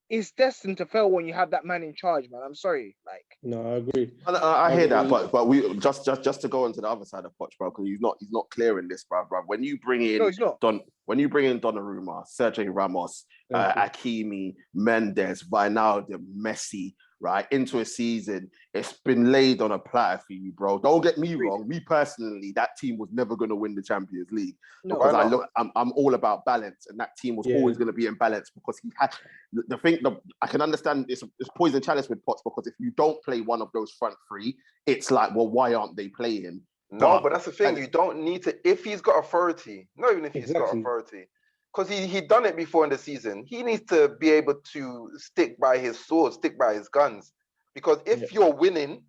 it's destined to fail when you have that man in charge, man. I'm sorry. Like, no, I agree. I hear that, but we just to go on to the other side of Poch, bro, because he's not clear in this, bro. When you bring in Donnarumma, Sergio Ramos, Hakimi, Mendes, Wijnaldum, Messi, right, into a season, it's been laid on a platter for you, bro. Don't get me wrong. Me personally, that team was never going to win the Champions League because I'm all about balance, and that team was always going to be in balance because he had the thing. I can understand it's poison chalice with Poch because if you don't play one of those front three, it's like, well, why aren't they playing? No, but that's the thing. You don't need to if he's got authority. Not even if he's got authority. Because he done it before in the season. He needs to be able to stick by his sword, stick by his guns. Because if you're winning,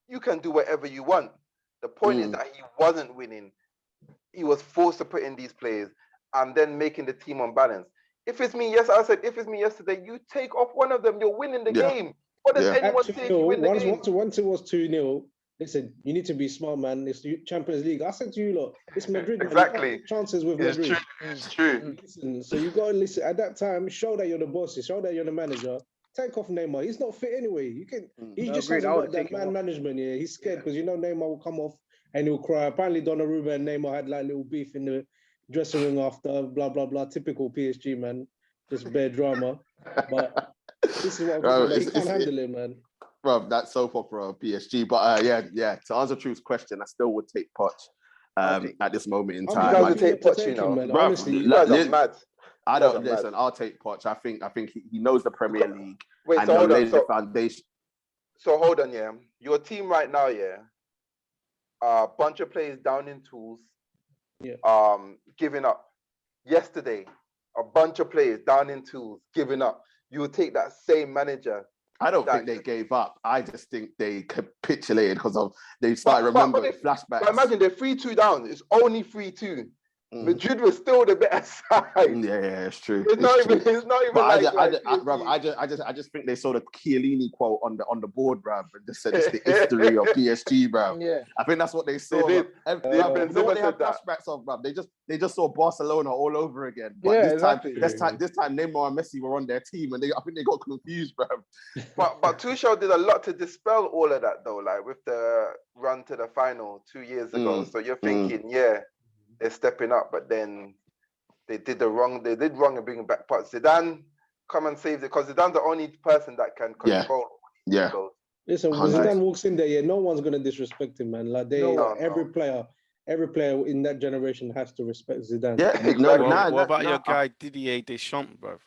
you can do whatever you want. The point is that he wasn't winning. He was forced to put in these players and then making the team unbalanced. If it's me, I said, if it's me yesterday, you take off one of them, you're winning the game. What does anyone say if you win the game? Once it was 2-0, listen, you need to be smart, man. It's the Champions League. I said to you, look, it's Madrid. Exactly. Chances with Madrid. It's true. Listen, so you got to listen. At that time, show that you're the boss. Show that you're the manager. Take off Neymar. He's not fit anyway. You can. He just hasn't got that man management. Yeah, he's scared because you know Neymar will come off and he'll cry. Apparently, Donnarumma and Neymar had like little beef in the dressing room after blah blah blah. Typical PSG man, just bare drama. But this is what I'm he can't handle it, man. Bro, that's soap opera PSG. But yeah. To answer Truth's question, I still would take Poch at this moment in time. You guys would take Poch, you know. Man. Honestly, you guys are mad. I don't listen. I'll take Poch. I think he knows the Premier League and he'll lay the foundation. So hold on, yeah. Your team right now, a bunch of players down in tools, giving up. Yesterday, a bunch of players down in tools, giving up. You will take that same manager. I don't think they gave up. I just think they capitulated because they started remembering flashbacks. But imagine they're 3-2 down. It's only 3-2. Madrid was still the better side. Yeah, it's true. It's not even I just think they saw the Chiellini quote on the board, bruv, and just said it's the history of PSG, bruv. Yeah. I think that's what they saw. They have flashbacks of, bruv. They just saw Barcelona all over again. But this time Neymar and Messi were on their team, and I think they got confused, bruv. But Tuchel did a lot to dispel all of that, though. Like with the run to the final 2 years ago. So you're thinking, they're stepping up, but then they did wrong in bringing back Poch. Zidane come and save it because Zidane's the only person that can control. Listen, when Zidane walks in there, no one's gonna disrespect him, man. Like every player in that generation has to respect Zidane. Yeah, exactly. What about your guy Didier Deschamps, bro?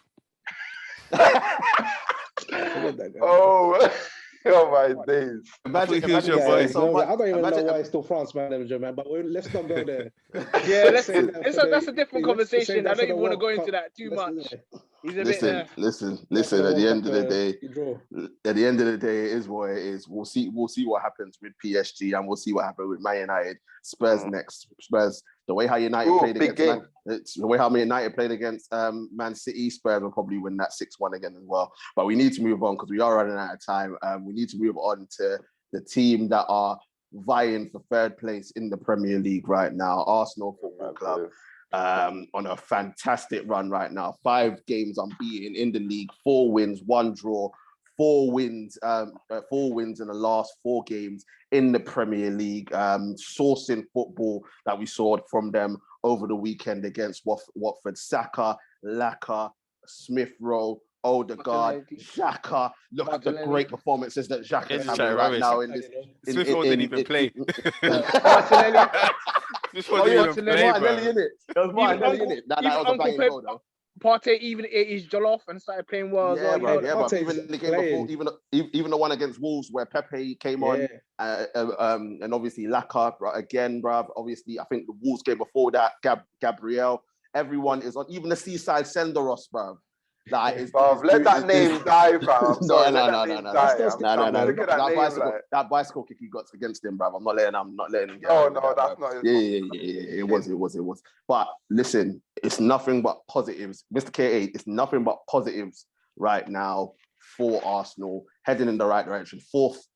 Oh my days! Imagine your boy. I don't even know why he's still France manager, man. But let's not go there. Yeah, that's a different conversation. I don't even want to go into that too much. He's a bit. Listen. At the end of the day, it is what it is. We'll see what happens with PSG, and we'll see what happens with Man United. Spurs next. Spurs. The way how United played against Man City, Spurs will probably win that 6-1 again as well. But we need to move on because we are running out of time. We need to move on to the team that are vying for third place in the Premier League right now, Arsenal Football Club. On a fantastic run right now. 5 games unbeaten in the league, 4 wins, 1 draw, 4 wins in the last 4 games in the Premier League. Sourcing football that we saw from them over the weekend against Watford. Saka, Laka, Smith Rowe, Odegaard, Xhaka. Look at the great performances that Xhaka is having right now in this. Smith Rowe didn't even play. Martinelli in it. There was Martinelli in it. That was a banging goal, though. Partey even ate his jollof and started playing well. But even the game before, even the one against Wolves where Pepe came on, and obviously Laka again, bruv. Obviously, I think the Wolves game before that, Gabriel. Everyone is on. Even the Seaside Senderos, bruv. Let that name die, fam. No. That bicycle kick he got against him, bruv. I'm not letting him get. That's not his fault. It was. But listen, it's nothing but positives. Mr. K8, it's nothing but positives right now for Arsenal, heading in the right direction. Fourth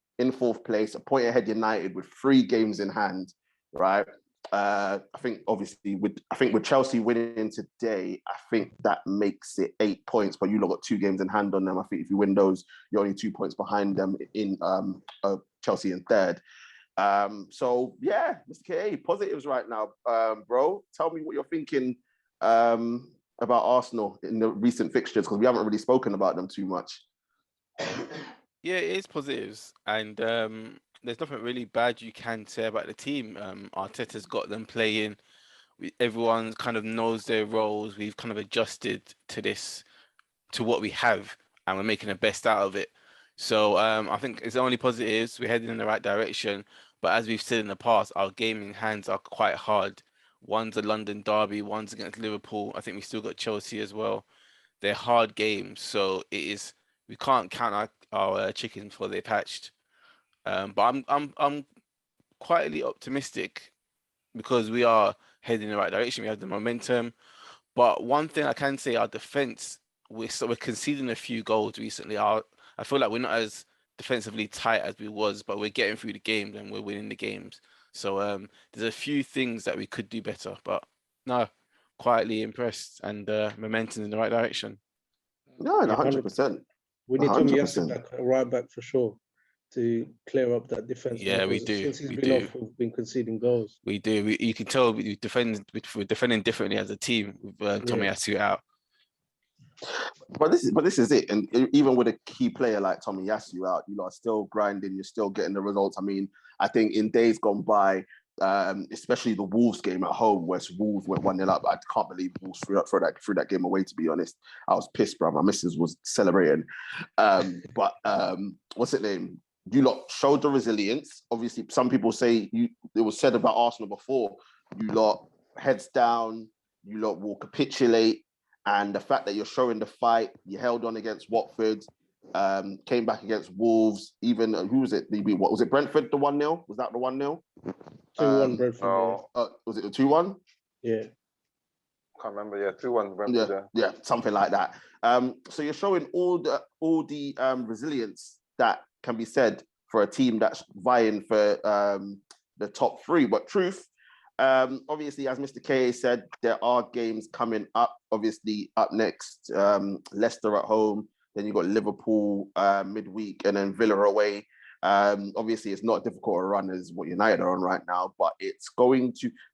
place, a point ahead United with 3 games in hand, right? I think obviously with Chelsea winning today, I think that makes it 8 points, but you lot got 2 games in hand on them. I think if you win those, you're only 2 points behind them in Chelsea in third. So yeah, Mr. K, positives right now, bro. Tell me what you're thinking about Arsenal in the recent fixtures, because we haven't really spoken about them too much. Yeah, it is positives, and there's nothing really bad you can say about the team. Arteta's got them playing. Everyone kind of knows their roles. We've kind of adjusted to this, to what we have, and we're making the best out of it. So I think it's only positives. We're heading in the right direction. But as we've said in the past, our gaming hands are quite hard. One's a London derby, one's against Liverpool. I think we still got Chelsea as well. They're hard games, so we can't count our chickens before they're hatched. But I'm quietly optimistic because we are heading in the right direction. We have the momentum. But one thing I can say, our defense, we're conceding a few goals recently. I feel like we're not as defensively tight as we was, but we're getting through the games and we're winning the games. So there's a few things that we could do better, but no, quietly impressed, and momentum in the right direction. No, Yeah, 100%. we need Tommy Yasu 100%. back, right back for sure, to clear up that defense. Yeah, we because do. since he's We been do. off, we've been conceding goals. We do. You can tell we're defending differently as a team with Tommy Yasu out. But this is it. And even with a key player like Tommy Yasu out, you are still grinding, you're still getting the results. I mean, I think in days gone by, especially the Wolves game at home, where Wolves went 1-0 up. I can't believe Wolves threw that game away, to be honest. I was pissed, bro. My missus was celebrating. But what's it name? You lot showed the resilience. Obviously, some people say it was said about Arsenal before, you lot heads down, you lot will capitulate. And the fact that you're showing the fight, you held on against Watford, came back against Wolves, even, who was it? What was it, Brentford, the 1-0? Was that the 1-0? 2-1 Brentford. No. Was it the 2-1? Yeah. Can't remember. Yeah, 2-1 Brentford. Yeah, something like that. So you're showing all the resilience that can be said for a team that's vying for the top three. But truth, obviously, as Mr. K said, there are games coming up. Obviously, up next, Leicester at home. Then you've got Liverpool midweek, and then Villa away. Obviously, it's not difficult a run as what United are on right now, but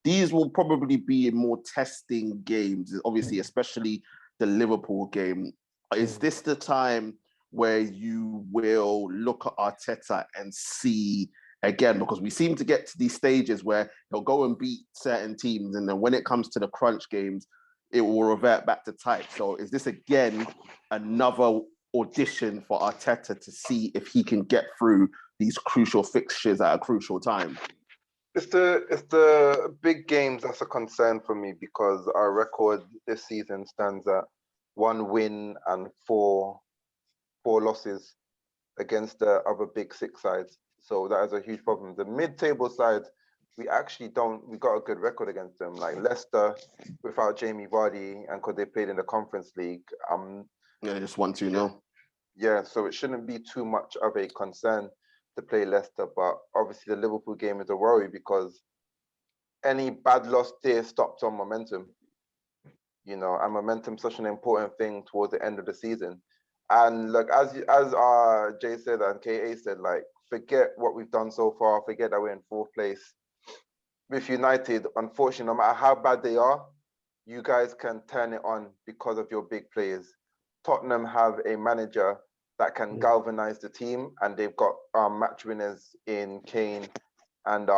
these will probably be more testing games. Obviously, especially the Liverpool game. Is this the time where you will look at Arteta and see again, because we seem to get to these stages where he'll go and beat certain teams, and then when it comes to the crunch games, it will revert back to type. So is this again another audition for Arteta to see if he can get through these crucial fixtures at a crucial time? It's the big games that's a concern for me, because our record this season stands at 1 win and 4 losses against the other big 6 sides. So that is a huge problem. The mid-table sides, we got a good record against them. Like Leicester, without Jamie Vardy, and because they played in the Conference League. They just won 2-0. Yeah, so it shouldn't be too much of a concern to play Leicester. But obviously the Liverpool game is a worry, because any bad loss there stops on momentum. And momentum's such an important thing towards the end of the season. And look, as Jay said and KA said, like, forget what we've done so far. Forget that we're in 4th place. With United, unfortunately, no matter how bad they are, you guys can turn it on because of your big players. Tottenham have a manager that can galvanize the team, and they've got match winners in Kane and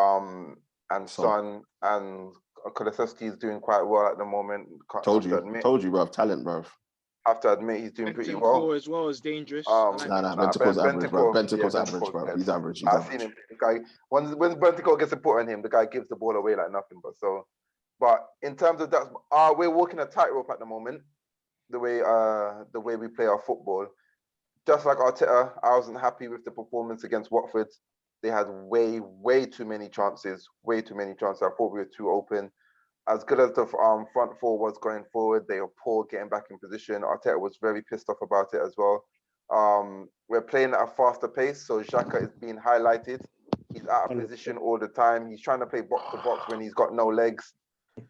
Son, and Kulusevski is doing quite well at the moment. Told you, bruv. Talent, bruv. Have to admit, he's doing pretty well. As well as dangerous. Bentancur's average, bro. Bentancur's average, bro. He's average. I've seen him. The guy, when Bentancur gets a put on him, the guy gives the ball away like nothing. But in terms of that, we're walking a tightrope at the moment. The way we play our football, just like Arteta, I wasn't happy with the performance against Watford. They had way too many chances. I thought we were too open. As good as the front 4 was going forward, they were poor getting back in position. Arteta was very pissed off about it as well. We're playing at a faster pace, so Xhaka is being highlighted. He's out of position all the time. He's trying to play box to box when he's got no legs.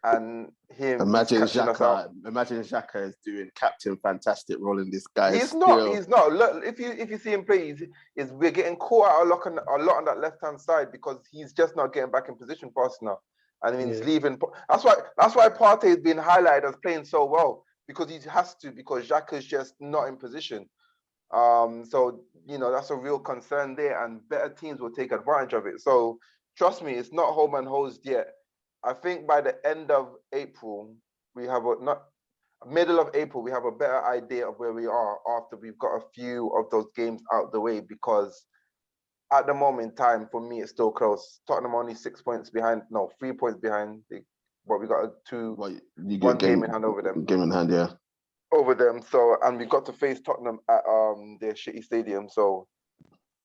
And imagine Xhaka is doing Captain Fantastic role in this guy. He's not. Look, if you see him play, we're getting caught out a lot on that left hand side, because he's just not getting back in position fast enough. And he's leaving. That's why Partey has been highlighted as playing so well, because he has to, because Xhaka's just not in position. So, that's a real concern there, and better teams will take advantage of it. So trust me, it's not home and hosed yet. I think by the end of April, middle of April, we have a better idea of where we are after we've got a few of those games out the way, because at the moment in time, for me, it's still close. Tottenham only 6 points behind, no, 3 points behind. But we got one game in hand over them. Game in hand, yeah. Over them. So, and we got to face Tottenham at their shitty stadium. So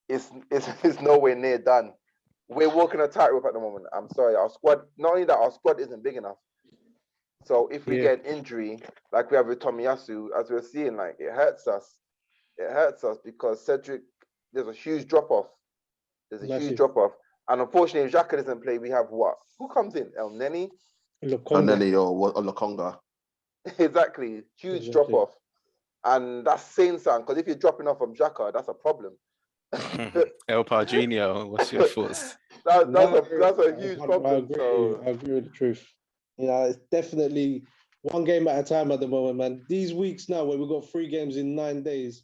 it's nowhere near done. We're walking a tightrope at the moment. I'm sorry. Our squad, not only that, our squad isn't big enough. So if we get an injury, like we have with Tomiyasu, as we're seeing, like it hurts us. It hurts us because Cedric, there's a huge drop-off. There's a huge drop-off. And unfortunately, if Xhaka doesn't play, we have what? Who comes in? El Neni? El Neni or Lokonga. Exactly. Huge drop-off. And that's saying something, because if you're dropping off from Xhaka, that's a problem. El Padrino, what's your thoughts? That's a huge problem. I agree with the truth. It's definitely one game at a time at the moment, man. These weeks now, where we've got 3 games in 9 days,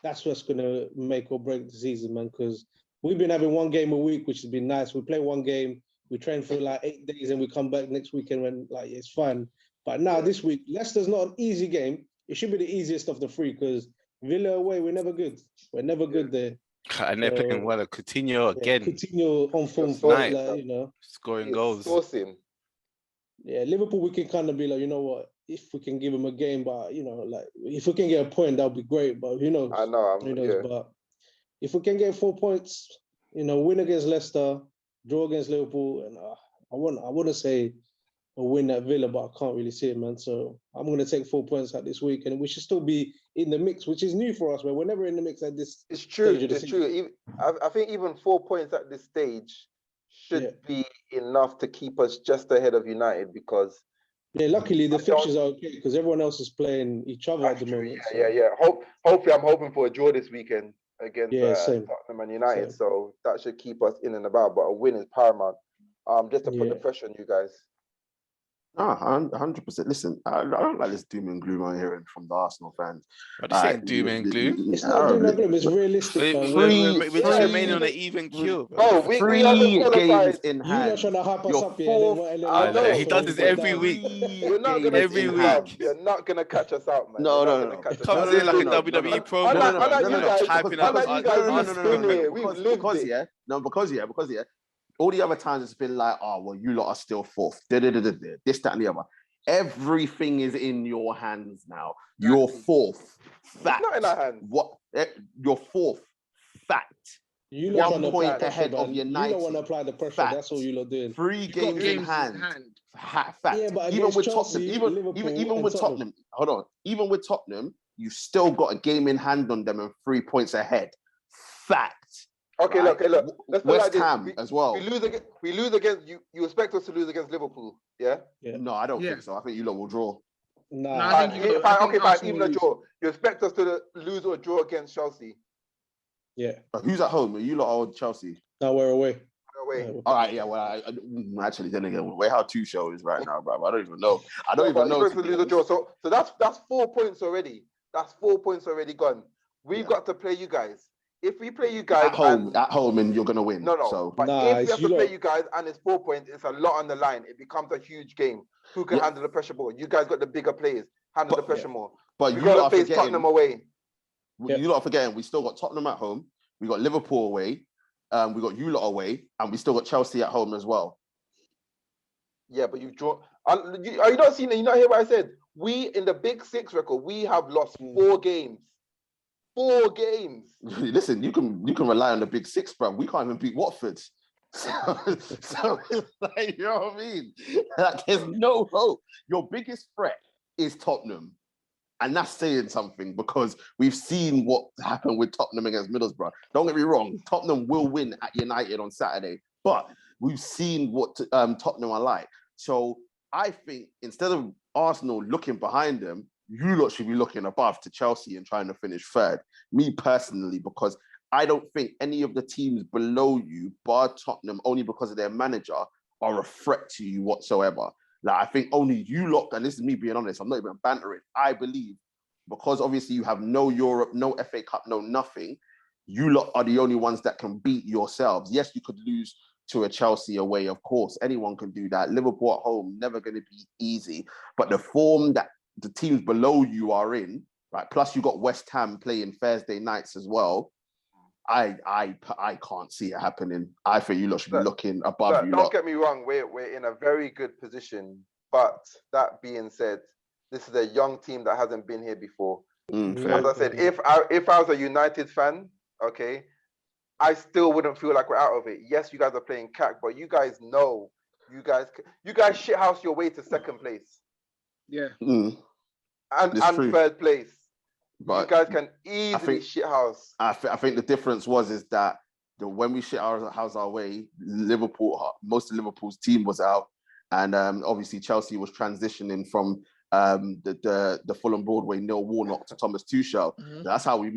that's what's going to make or break the season, man, because we've been having 1 game a week, which has been nice. We play 1 game, we train for like 8 days, and we come back next weekend when it's fun. But now this week, Leicester's not an easy game. It should be the easiest of the 3, because Villa away, we're never good. We're never good there. And they're playing well. Coutinho again. Coutinho on form, scoring goals. Sourcing. Yeah, Liverpool, we can kind of be like, you know what, if we can give them a game, but if we can get a point, that'll be great. But who knows? I know. Who knows? But if we can get 4 points, win against Leicester, draw against Liverpool, and I want to say a win at Villa, but I can't really see it, man. So I'm going to take 4 points at this week, and we should still be in the mix, which is new for us, man. We're never in the mix at this. It's true. It's true. I think even 4 points at this stage should be enough to keep us just ahead of United, because luckily the fixtures are okay, because everyone else is playing each other at the moment. Hopefully, I'm hoping for a draw this weekend against Tottenham and United. Same. So that should keep us in and about. But a win is paramount. Just to put the pressure on you guys. 100%. Listen, I don't like this doom and gloom I'm hearing from the Arsenal fans. But this ain't doom and gloom. It's not doom and gloom. It's realistic. We're just remaining on an even keel. Oh, we 3 games in hand. You're trying to hype us up here. He does this every week. You're not gonna every week. You're not gonna catch us out, man. No. Comes in like a WWE promo. Because all the other times it's been like, oh, well, you lot are still 4th. This, that, and the other. Everything is in your hands now. You're 4th. Fact. It's not in our hands. What? You're 4th. Fact. You 1 point ahead of United. You don't want to apply the pressure. Fact. That's all you're doing. 3 games in hand. Fact. Yeah, but even with Chelsea, Tottenham, even with Tottenham, hold on. Even with Tottenham, you still got a game in hand on them and 3 points ahead. Fact. Okay, right? Look. Let's West Ham as well. We lose against you. You expect us to lose against Liverpool, yeah? No, I don't think so. I think you lot will draw. Fine. Even a draw. You expect us to lose or draw against Chelsea? Yeah. But who's at home? Are you lot or Chelsea? No, we're away. All right, yeah. Well, I actually then again, way how 2 shows right now, bro. I don't even know. I don't even know. To lose or draw. So that's 4 points already. That's 4 points already gone. We've got to play you guys. If we play you guys at home, and you're gonna win. No. So. But if we have to play you guys and it's 4 points, it's a lot on the line. It becomes a huge game. Who can handle the pressure more? You guys got the bigger players. Handle the pressure more. But you got to face Tottenham away. You lot are forgetting. We still got Tottenham at home. We got Liverpool away. We got you lot away, and we still got Chelsea at home as well. Yeah, but you draw. Are you not seeing? You not hear what I said? We in the Big 6 record, we have lost 4 games. 4 games. Listen, you can rely on the Big 6, bro. We can't even beat Watford. So it's like, you know what I mean? Like, there's no hope. Your biggest threat is Tottenham. And that's saying something, because we've seen what happened with Tottenham against Middlesbrough. Don't get me wrong, Tottenham will win at United on Saturday, but we've seen what Tottenham are like. So I think instead of Arsenal looking behind them, you lot should be looking above to Chelsea and trying to finish 3rd. Me personally, because I don't think any of the teams below you, bar Tottenham, only because of their manager, are a threat to you whatsoever. Like, I think only you lot, and this is me being honest, I'm not even bantering, I believe because obviously you have no Europe, no FA Cup, no nothing. You lot are the only ones that can beat yourselves. Yes, you could lose to a Chelsea away, of course. Anyone can do that. Liverpool at home, never going to be easy. But the form that the teams below you are in, right? Plus you got West Ham playing Thursday nights as well. I can't see it happening. I think you lot should be looking above you. Don't get me wrong, we're in a very good position. But that being said, this is a young team that hasn't been here before. As I said, if I was a United fan, okay, I still wouldn't feel like we're out of it. Yes, you guys are playing CAC, but you guys know, you guys shithouse your way to second place. Yeah. And third place. But you guys can easily shithouse. I think the difference is that when we shithouse our way, most of Liverpool's team was out, and obviously Chelsea was transitioning from the Fulham Broadway Neil Warnock to Thomas Tuchel. That's how we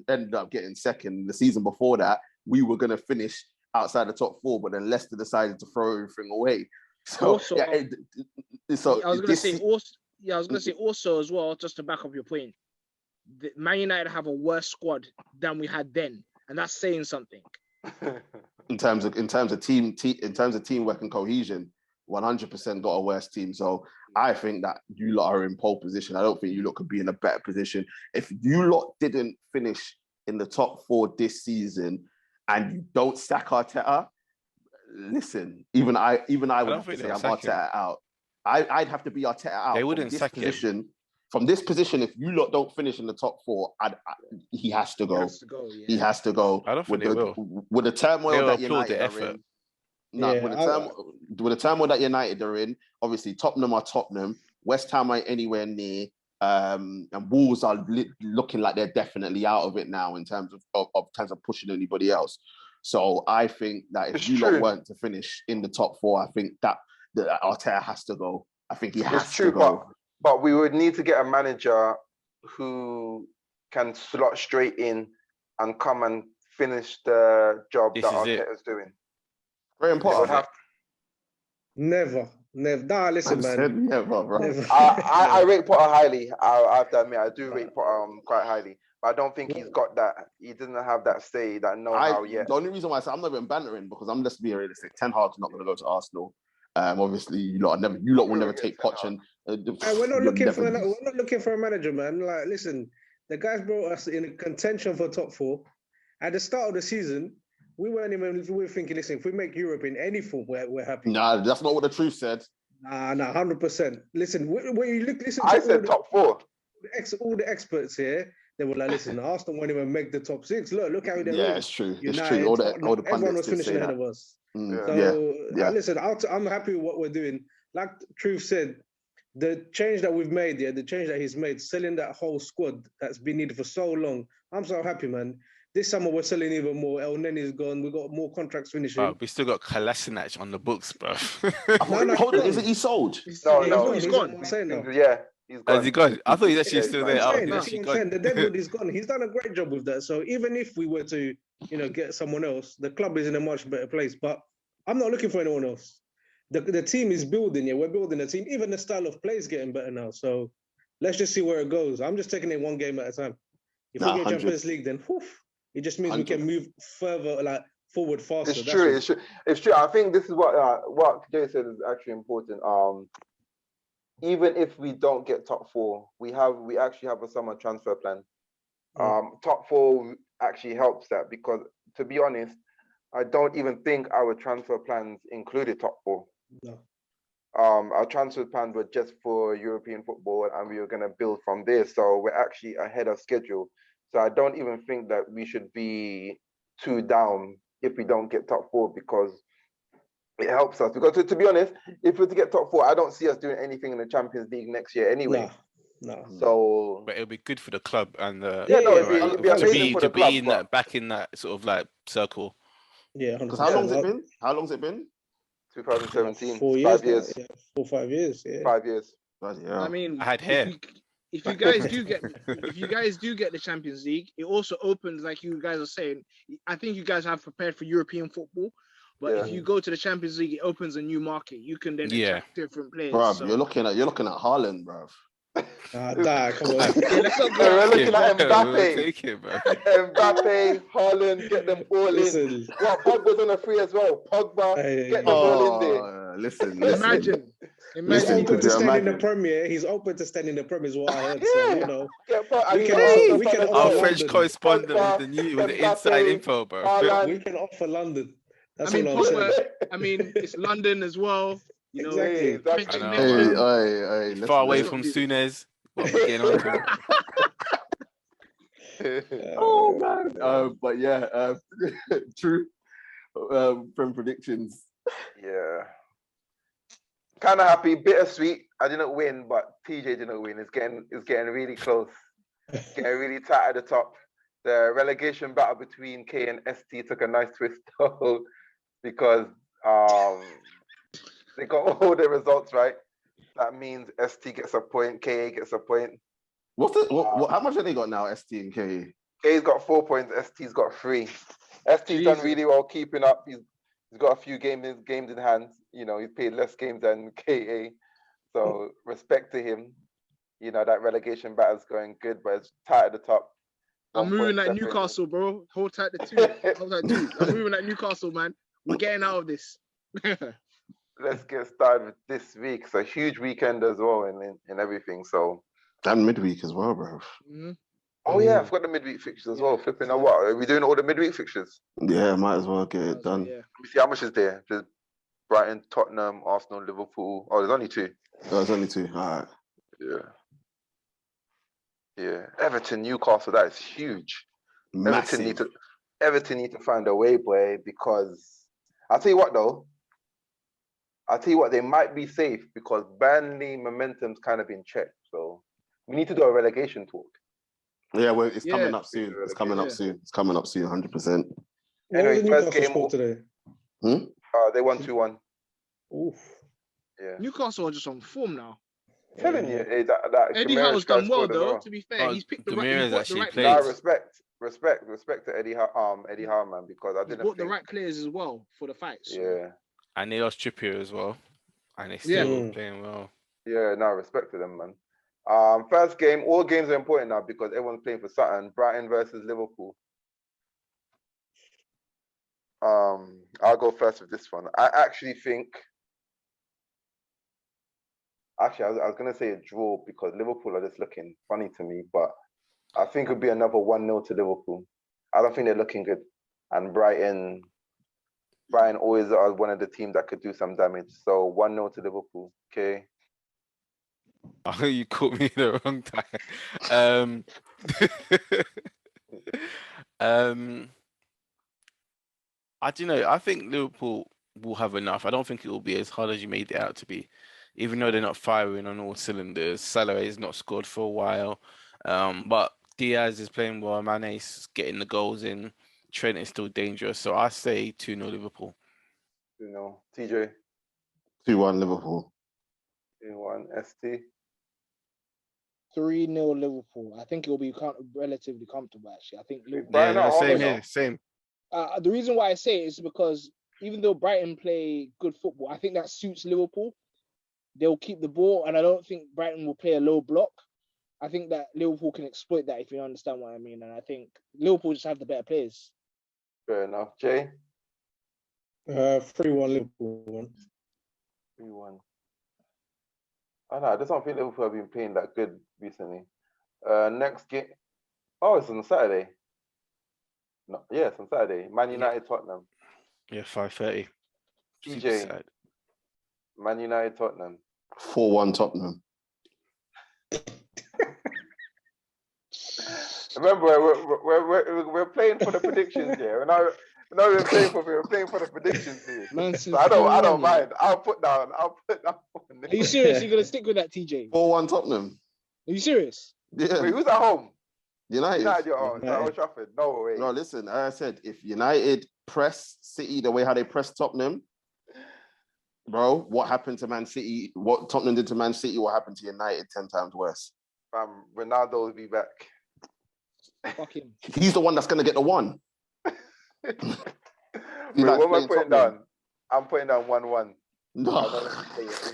ended up getting second. The season before that, we were going to finish outside the top 4, but then Leicester decided to throw everything away. So, also, I was going to say also as well, just to back up your point, Man United have a worse squad than we had then, and that's saying something. in terms of teamwork and cohesion, 100% got a worse team. So I think that you lot are in pole position. I don't think you lot could be in a better position. If you lot didn't finish in the top 4 this season and you don't sack Arteta, listen, even I would have to say I'm Arteta out. I'd have to be Arteta out. They wouldn't sack him. From this position, if you lot don't finish in the top 4, he has to go. He has to go. I don't think they will. With the turmoil that United are in. With the turmoil that United are in, obviously Tottenham are Tottenham, West Ham ain't anywhere near, and Wolves are looking like they're definitely out of it now in terms of pushing anybody else. So I think that if you lot weren't to finish in the top 4, I think that Arteta has to go. I think he has to go. But we would need to get a manager who can slot straight in and come and finish the job that Arteta's doing. Very important. Never. Nah, listen, man. Never. I rate Potter highly. I have to admit, I do rate Potter quite highly. But I don't think he's got that. He doesn't have that say, that know-how yet. The only reason why I say I'm not even bantering because I'm just being realistic. Ten Hag's not going to go to Arsenal. Obviously, you lot will never take Poch and. We're not looking for a manager, man. Like, listen, the guys brought us in a contention for top 4. At the start of the season, we were thinking, listen, if we make Europe in any form, we're happy. Nah, that's not what the truth said. Nah, 100%. Listen, when you listen, I said top 4. All the experts here, they were like, listen, Arsenal won't even make the top 6. Look how they're. Yeah, it's true. It's true. All the everyone was finishing ahead of us. Listen, I'm happy with what we're doing. Like Truth said, the change that we've made, the change that he's made, selling that whole squad that's been needed for so long. I'm so happy, man. This summer we're selling even more. El Neni's gone. We've got more contracts finishing. We still got Kolasinac on the books, bro. Hold on, isn't he sold? No, he's gone. Yeah. He's gone. Has he gone? I thought he's actually still there. The deadwood is gone. He's done a great job with that. So even if we were to, get someone else, the club is in a much better place. But I'm not looking for anyone else. The team is building. Yeah, we're building a team. Even the style of play is getting better now. So let's just see where it goes. I'm just taking it one game at a time. If we get Champions League, then it just means 100. We can move further, forward faster. It's true. I think this is what Jay said is actually important. Even if we don't get top 4, we actually have a summer transfer plan. Top 4 actually helps that because, to be honest, I don't even think our transfer plans included top 4. No. Our transfer plans were just for European football, and we were going to build from there. So we're actually ahead of schedule. So I don't even think that we should be too down if we don't get top 4 because it helps us. Because to be honest, if we're to get top 4, I don't see us doing anything in the Champions League next year anyway. No. So, but it'll be good for the club and it'd be amazing for the club, in that back in that sort of like circle. Yeah, because how long's it been? 2017. 4 years. 5 years. 4 or 5 years. Yeah. 5 years. I mean, I had hair. If you guys do get the Champions League, it also opens, like you guys are saying. I think you guys have prepared for European football, but if you go to the Champions League, it opens a new market. You can then attract different players. Bro, you're looking at Haaland, bro. Come on. Yeah, let's not So go we're outside. looking at We'll Mbappe. take it, bro. Mbappe, Haaland, get them all in. Listen, What, Pogba's on a free as well. Pogba, get them hey, all in there. Oh, listen. Imagine. he's Listen, open could to you staying in the imagine? Premier. He's open to staying in the Premier, is what I heard. So Yeah. we And can you got offer Arsenal we can fan as offer Our well. French London. correspondent with Pogba, with the inside Mbappe, info, bro. We Haaland. can offer London. That's I mean, all I'm saying. Pogba, I mean, it's London as well. You know, Exactly. French Exactly. I know, Hey, connection. hey, He's far away let's from not do this. Sunez. What we're getting on to. Oh man. But yeah, true. From predictions. Yeah. Kind of happy, bittersweet. I didn't win, but TJ didn't win. It's getting really close. It's getting really tight at the top. The relegation battle between K and ST took a nice twist though, because they got all the results right. That means ST gets a point, KA gets a point. What's the what? How much have they got now? ST and KE. K's got 4 points, ST's got 3. ST's done really well keeping up. He's got a few games in hand. You know, he's played less games than KA. So respect to him. You know, that relegation battle's going good, but it's tight at the top. I'm 1 moving point that separated. Newcastle, bro. Hold tight the two. Hold tight two. I'm moving that Newcastle, man. We're getting out of this. Let's get started with this week. It's a huge weekend as well and everything. So And midweek as well, bro. Mhm. oh yeah, I've got the midweek fixtures as well. Flipping out what? Are we doing all the midweek fixtures? Yeah, might as well get it done. Yeah. Let me see how much is there. There's Brighton, Tottenham, Arsenal, Liverpool. Oh, there's only 2. Oh, there's only 2. All right. Yeah. Yeah. Everton, Newcastle, that is huge. Massive. Everton need to find a way, boy, because I'll tell you what though. They might be safe because Burnley momentum's kind of been checked. So we need to do a relegation talk. Yeah, well, it's Yeah. coming up soon. It's coming up Yeah. soon. It's coming up soon, 100%. What Anyway, was the first Newcastle game. score today? They won 2-1. Oof. Yeah. Newcastle are just on form now. Telling you, that Eddie Kamara Howe's done guy well scored as though. well. To be fair, Oh, he's picked the Gameira's right. He's bought the actually right played. players. Respect to Eddie Howe, man, because I He's didn't bought the think. right players as well for the fights. So. Yeah. And they lost Trippier as well. And they Yeah. still were playing well. Yeah, no, respect to them, man. First game, all games are important now because everyone's playing for something. Brighton versus Liverpool. I'll go first with this one. I actually think. Actually, I was gonna say a draw because Liverpool are just looking funny to me, but I think it'll be another 1-0 to Liverpool. I don't think they're looking good, and Brighton always are one of the teams that could do some damage. So 1-0 to Liverpool. Okay. Oh, you caught me the wrong time. I don't know. I think Liverpool will have enough. I don't think it will be as hard as you made it out to be. Even though they're not firing on all cylinders, Salah has not scored for a while. But Diaz is playing well. Mane's getting the goals in. Trent is still dangerous. So I say 2-0 Liverpool. TJ. 2-1 Liverpool. 2-1 ST. 3-0 Liverpool. I think it will be relatively comfortable. Actually, I think Liverpool. Brighton Yeah, at same home, here. Same. The reason why I say it is because even though Brighton play good football, I think that suits Liverpool. They'll keep the ball, and I don't think Brighton will play a low block. I think that Liverpool can exploit that, if you understand what I mean. And I think Liverpool just have the better players. Fair enough. Jay? 3-1 Liverpool. 3-1. I know. I just don't think Liverpool have been playing that good recently. Next game. Oh, it's on Saturday. No, yeah, it's on Saturday. Man United, Tottenham. Yeah, 5:30. TJ. Man United, Tottenham. 4-1 Tottenham. Remember, we're playing for the predictions here. We're not even playing for the predictions here. So I don't mind. I'll put down. Are you serious? You're gonna stick with that, TJ? 4-1 Tottenham. Are you serious? Yeah. Wait, who's at home? United. United, Old Trafford. No way. No, listen, as I said, if United press City the way how they press Tottenham, bro, what happened to Man City? What Tottenham did to Man City, what happened to United 10 times worse? Ronaldo will be back. Fuck him. He's the one that's going to get the one. Wait, what am I putting down? I'm putting down 1-1. No,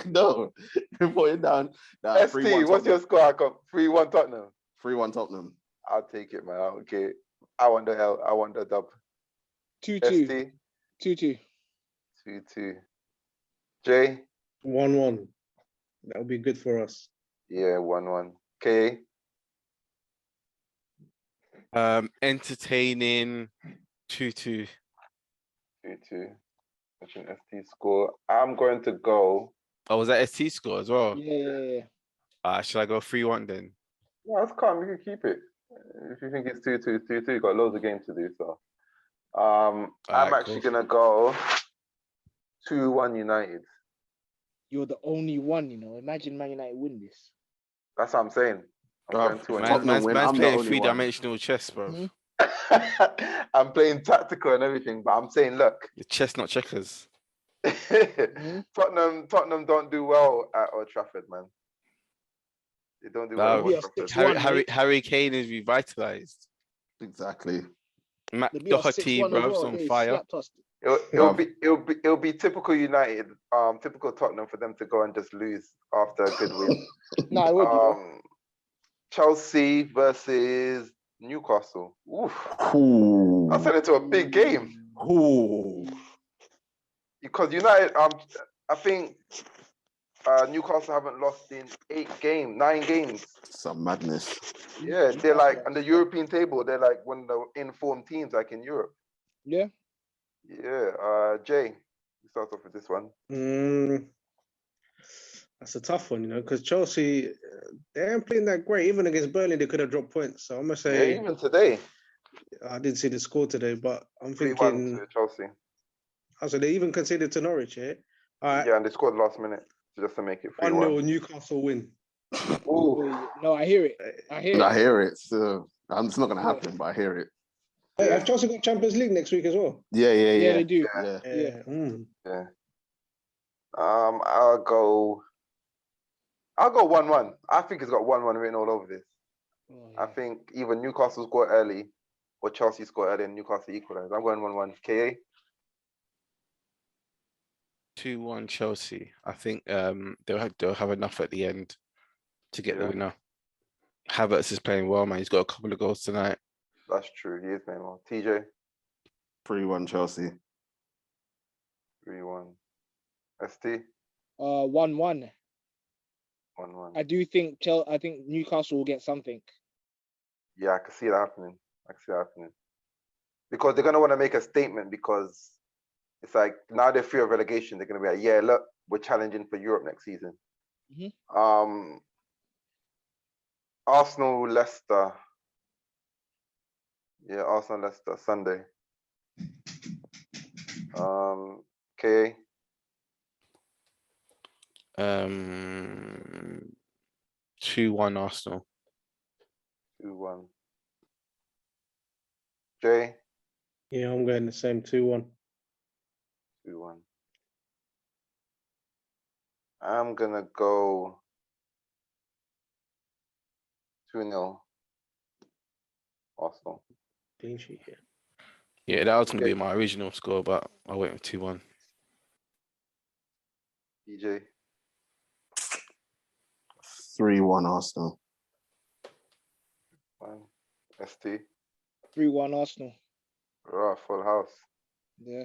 no. Put it down. Nah, ST, what's your score? I got 3-1 Tottenham. 3-1 Tottenham. I'll take it, man. Okay. I want the L. I want the dub. 2-2. ST. 2-2. 2-2. J. 1-1. That would be good for us. Yeah, 1-1. K. Entertaining 2-2. 2-2. Watching ST score. I'm going to go. Oh, was that ST score as well? Yeah. Should I go 3-1 then? No, it's calm. You can keep it. If you think it's 2-2, 2-2, you got loads of games to do. So, I'm actually gonna go 2-1 United. You're the only one, Imagine Man United win this. That's what I'm saying. I'm going 2-1. Man's playing three-dimensional chess, bro. Mm-hmm. I'm playing tactical and everything, but I'm saying, look, The chess, not checkers. Tottenham don't do well at Old Trafford, man. They don't do well at Old Trafford. Harry Kane is revitalized. Exactly. Matt Doherty, bro's on fire. It'll be typical United, typical Tottenham for them to go and just lose after a good win. No, it would be. Chelsea versus Newcastle. Oof. Ooh. I'll send it to a big game. Ooh. Because United, I think Newcastle haven't lost in 9 games. Some madness. Yeah, they're like on the European table. They're like one of the informed teams, like in Europe. Yeah. Yeah. Jay, you start off with this one. That's a tough one, because Chelsea, they ain't playing that great. Even against Burnley, they could have dropped points. So I'm gonna say. Yeah, even today. I didn't see the score today, but I'm 3-1 thinking. to Chelsea. So they even conceded to Norwich, yeah? All right. Yeah, and they scored last minute just to make it 3-1. 1-0 Newcastle win. Ooh. No, I hear it. I hear it. So it's not gonna happen, but I hear it. Hey, have Chelsea got Champions League next week as well? Yeah. Yeah, they do. Yeah. I'll go 1-1. I think it's got 1-1 written all over this. Oh, yeah. I think either Newcastle score early or Chelsea score early and Newcastle equalize. I'm going 1-1. KA? 2-1 Chelsea. I think they'll have enough at the end to get the winner. Havertz is playing well, man. He's got a couple of goals tonight. That's true. He is playing well. TJ? 3-1 Chelsea. 3-1. ST? 1-1. 1-1. I do think Newcastle will get something. Yeah, I can see that happening. Because they're gonna want to make a statement because it's like now they're free of relegation. They're gonna be like, yeah, look, we're challenging for Europe next season. Mm-hmm. Arsenal, Leicester. Yeah, Arsenal, Leicester, Sunday. KA? 2-1 Arsenal. 2-1. Jay? Yeah, I'm going the same 2-1. 2-1. I'm gonna go 2-0 Arsenal. Clean sheet, yeah. Yeah, that was gonna be my original score, but I went with 2-1. DJ? 3-1 Arsenal. ST? 3-1 Arsenal. Right, full house. Yeah.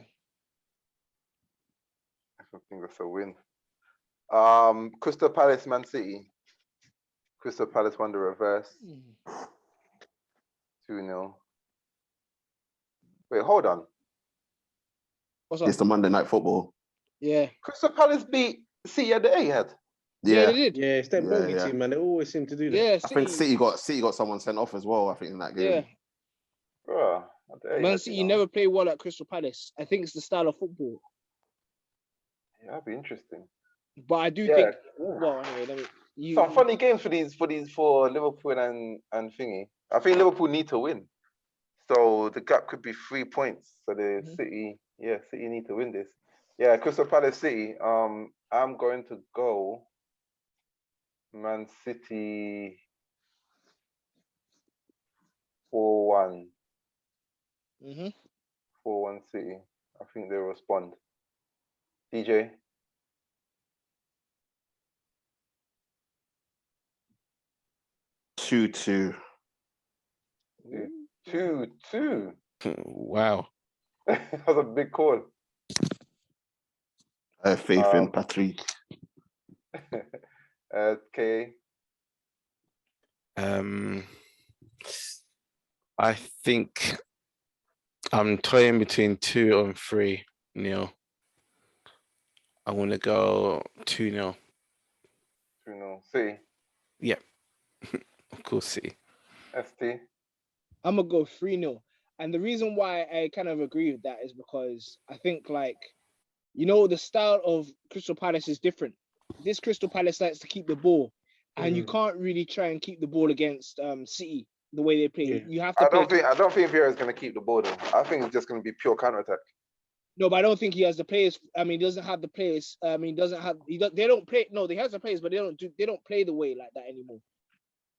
I think that's a win. Crystal Palace, Man City. Crystal Palace won the reverse. 2-0. Wait, hold on. What's up? It's the Monday Night Football. Yeah. Crystal Palace beat City at the Etihad. Yeah, they did. Yeah, it's that bogey team, man. They always seem to do that. Yeah, I think City got someone sent off as well, I think, in that game. Yeah. Bro, Man City never play well at Crystal Palace. I think it's the style of football. Yeah, that'd be interesting. But I do think. Well, anyway, some funny games for Liverpool and thingy. I think Liverpool need to win, so the gap could be 3 points. So the City need to win this. Yeah, Crystal Palace City. I'm going to go Man City 4-1. 4-1 City. I think they'll respond. DJ? 2-2. 2-2. Wow. That was a big call. I have faith in Patrick. K. I think I'm toying between 2 and 3-0. I want to go 2-0. 2-0. C. Yeah, of course, C. ST. I'm gonna go 3-0. And the reason why I kind of agree with that is because I think, like, you know, the style of Crystal Palace is different. This Crystal Palace likes to keep the ball, and you can't really try and keep the ball against City the way they play. Yeah. You have to. I don't think Vieira is going to keep the ball though. I think it's just going to be pure counter attack. No, but I don't think he has the players. I mean, he doesn't have the players. I mean, they don't play. No, they have the players, but they don't play the way like that anymore.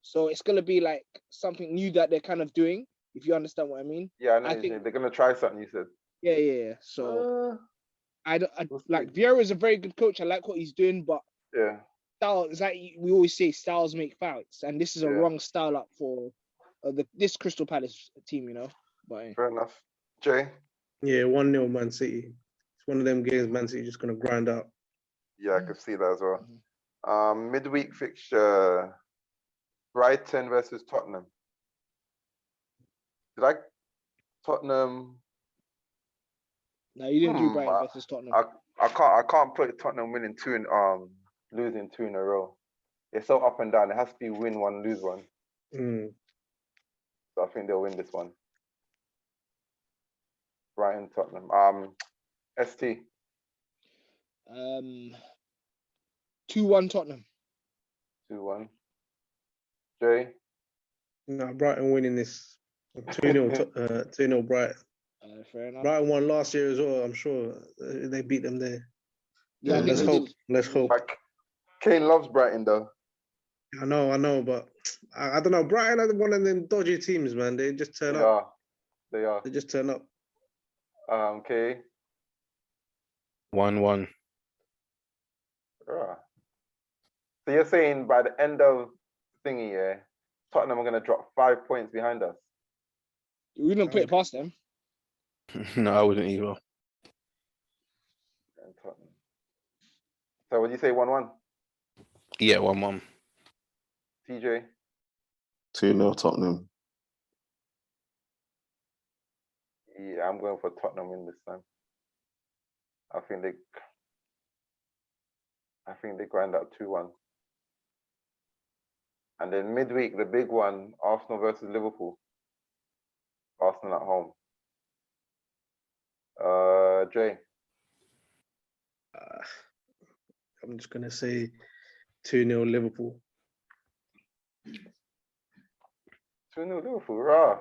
So it's gonna be like something new that they're kind of doing. If you understand what I mean. Yeah, I think they're going to try something. You said. Yeah. So like Vieira is a very good coach. I like what he's doing, but yeah, style is like we always say, styles make fights, and this is a wrong style up for this Crystal Palace team, you know. But fair enough. Jay. Yeah, 1-0 Man City. It's one of them games Man City just gonna grind out. Yeah, I could see that as well. Midweek fixture: Brighton versus Tottenham. Tottenham? No, you didn't do Brighton versus Tottenham. I can't put Tottenham winning losing 2 in a row. It's so up and down. It has to be win one, lose one. So I think they'll win this one. Brighton, Tottenham. ST. 2-1 Tottenham. 2-1. Jay. No, Brighton winning this. 2-0. 2-0 Brighton. Fair enough. Brighton won last year as well. I'm sure they beat them there. Yeah, let's hope. Let's hope. Kane loves Brighton though. I know, but I don't know. Brighton are one of them dodgy teams, man. They just turn up. They are. They just turn up. Okay. 1-1. So you're saying by the end of thingy, yeah, Tottenham are going to drop 5 points behind us? We don't put it past them. No, I wouldn't either. So would you say 1-1? Yeah, 1-1. TJ? 2-0 Tottenham. Yeah, I'm going for Tottenham win this time. I think they grind out 2-1. And then midweek, the big one, Arsenal versus Liverpool. Arsenal at home. Jay. I'm just gonna say 2-0 Liverpool. 2-0 Liverpool, rah.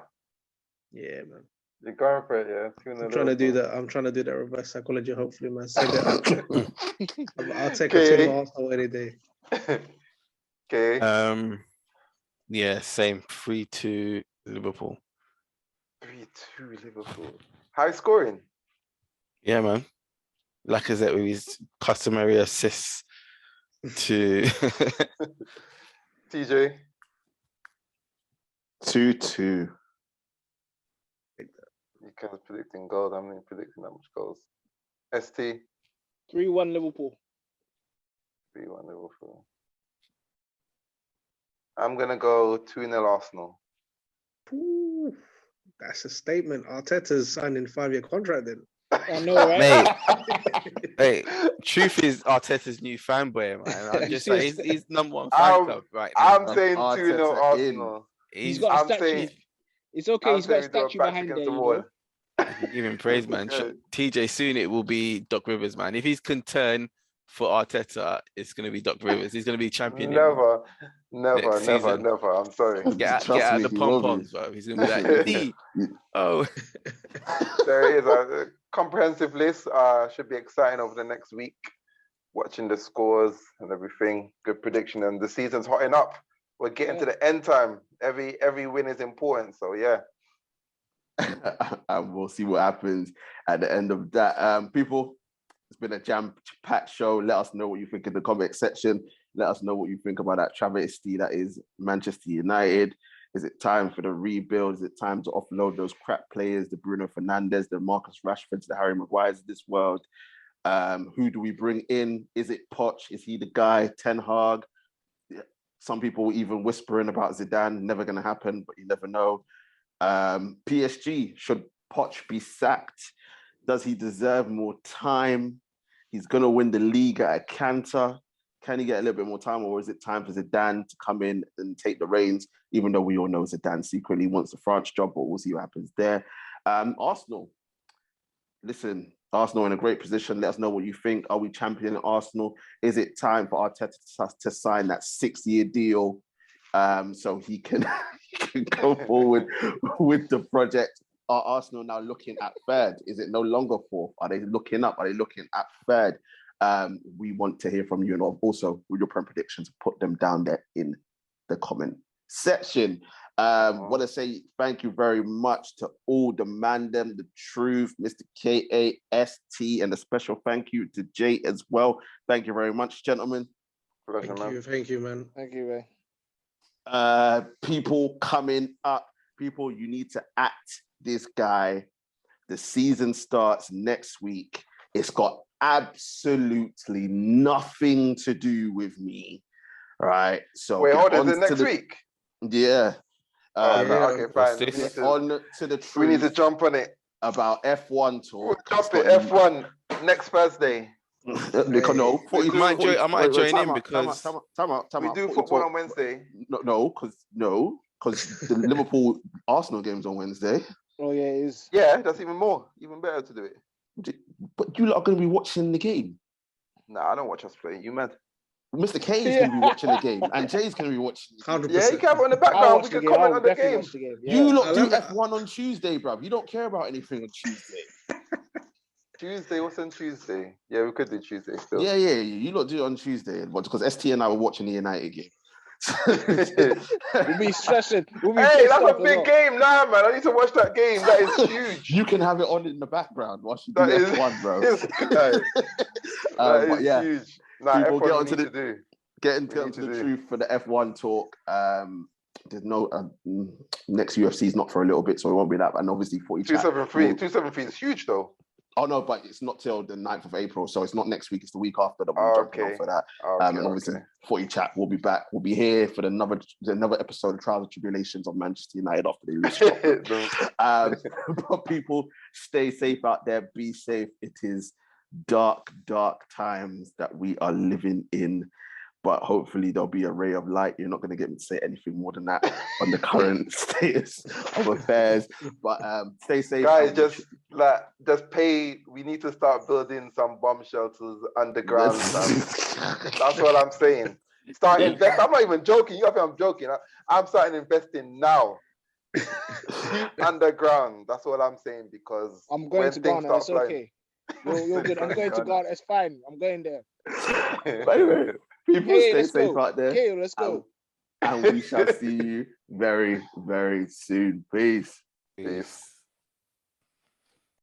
Yeah, man. You're going for it, yeah. 2-0 I'm trying to do that. I'm trying to do that reverse psychology. Hopefully, man. Send it out. I'll take a 2-0 Arsenal any day. Okay. Yeah, same. 3-2 Liverpool. 3-2 Liverpool. High scoring. Yeah, man. Lacazette with his customary assists to TJ. 2-2. You guys predicting goals. I'm not predicting that much goals. ST. 3-1 Liverpool. 3-1 Liverpool. I'm gonna go 2-0 Arsenal. Ooh, that's a statement. Arteta's signing 5-year contract then. I know, right? Mate, truth is Arteta's new fanboy, man. I'm just like he's number one fan club right now. I'm saying 2-0 Arsenal. He's got a statue. It's okay. He's got a statue behind there. You know? I can give him praise, man. TJ, soon it will be Doc Rivers, man. If he's can turn for Arteta, it's going to be Doc Rivers. He's going to be champion. Never. I'm sorry. Get out the pom-poms, bro. He's going to be like, oh. There is a comprehensive list. Should be exciting over the next week. Watching the scores and everything. Good prediction. And the season's hotting up. We're getting to the end time. Every win is important. So, yeah. And we'll see what happens at the end of that. People, it's been a jam-packed show. Let us know what you think in the comment section. Let us know what you think about that travesty that is Manchester United. Is it time for the rebuild? Is it time to offload those crap players, the Bruno Fernandes, the Marcus Rashfords, the Harry Maguires of this world? Who do we bring in? Is it Poch? Is he the guy? Ten Haag? Some people even whispering about Zidane. Never going to happen, but you never know. PSG, should Poch be sacked? Does he deserve more time? He's going to win the league at a canter. Can he get a little bit more time, or is it time for Zidane to come in and take the reins, even though we all know Zidane secretly wants the France job, but we'll see what happens there. Arsenal. Listen, Arsenal in a great position. Let us know what you think. Are we championing Arsenal? Is it time for Arteta to sign that 6-year deal so he can go forward with the project? Are Arsenal now looking at third? Is it no longer fourth? Are they looking up? Are they looking at third? We want to hear from you, and also with your Prem predictions, put them down there in the comment section. Want to say thank you very much to all the mandem, the truth, Mr. KAST, and a special thank you to Jay as well. Thank you very much, gentlemen. Pleasure, man. Thank you, man. Thank you, man. People coming up, people, you need to act this guy. The season starts next week. It's got absolutely nothing to do with me, right? So wait, hold on, is it next week? Yeah. Okay, fine. On to the truth. We need to jump on it About F1 talk. Jump it, F1 next Thursday. No, I might join in because time out. We do football on Wednesday. No, because the Liverpool Arsenal game's on Wednesday. Oh yeah, it is. Yeah, that's even better to do it. But you lot are going to be watching the game. Nah, I don't watch us play. You mad? Mr. K is going to be watching the game, and Jay's going to be watching. 100%. Yeah, you can have it on the background. We can comment on the game. Yeah. You lot do F1 on Tuesday, bruv. You don't care about anything on Tuesday. Tuesday? What's on Tuesday? Yeah, we could do Tuesday still. Yeah. You lot do it on Tuesday, because ST and I were watching the United game. We'll be stressing. Hey, that's a big game. Nah, man, I need to watch that game. That is huge. You can have it on in the background while you do F1, bro. That is huge. Nah, people F1 get into the truth for the F1 talk. There's no next UFC is not for a little bit, so it won't be that. And obviously, 273 is huge though. Oh no, but it's not till the 9th of April, so it's not next week. It's the week after that we're jumping on for that. And obviously, Footie Chat will be back. We'll be here for another episode of Trials and Tribulations of Manchester United after they lose. But people, stay safe out there. Be safe. It is dark times that we are living in. But hopefully there'll be a ray of light. You're not going to get me to say anything more than that on the current status of affairs. But stay safe. Guys, just pay. We need to start building some bomb shelters underground. That's what I'm saying. Start invest. I'm not even joking. You think I'm joking. I'm starting investing now. Underground. That's what I'm saying, because I'm going to Ghana. It's okay. You're good. I'm going to Ghana. It's fine. I'm going there. But anyway, people, stay safe out there. Okay, let's go. And we shall see you very, very soon. Peace.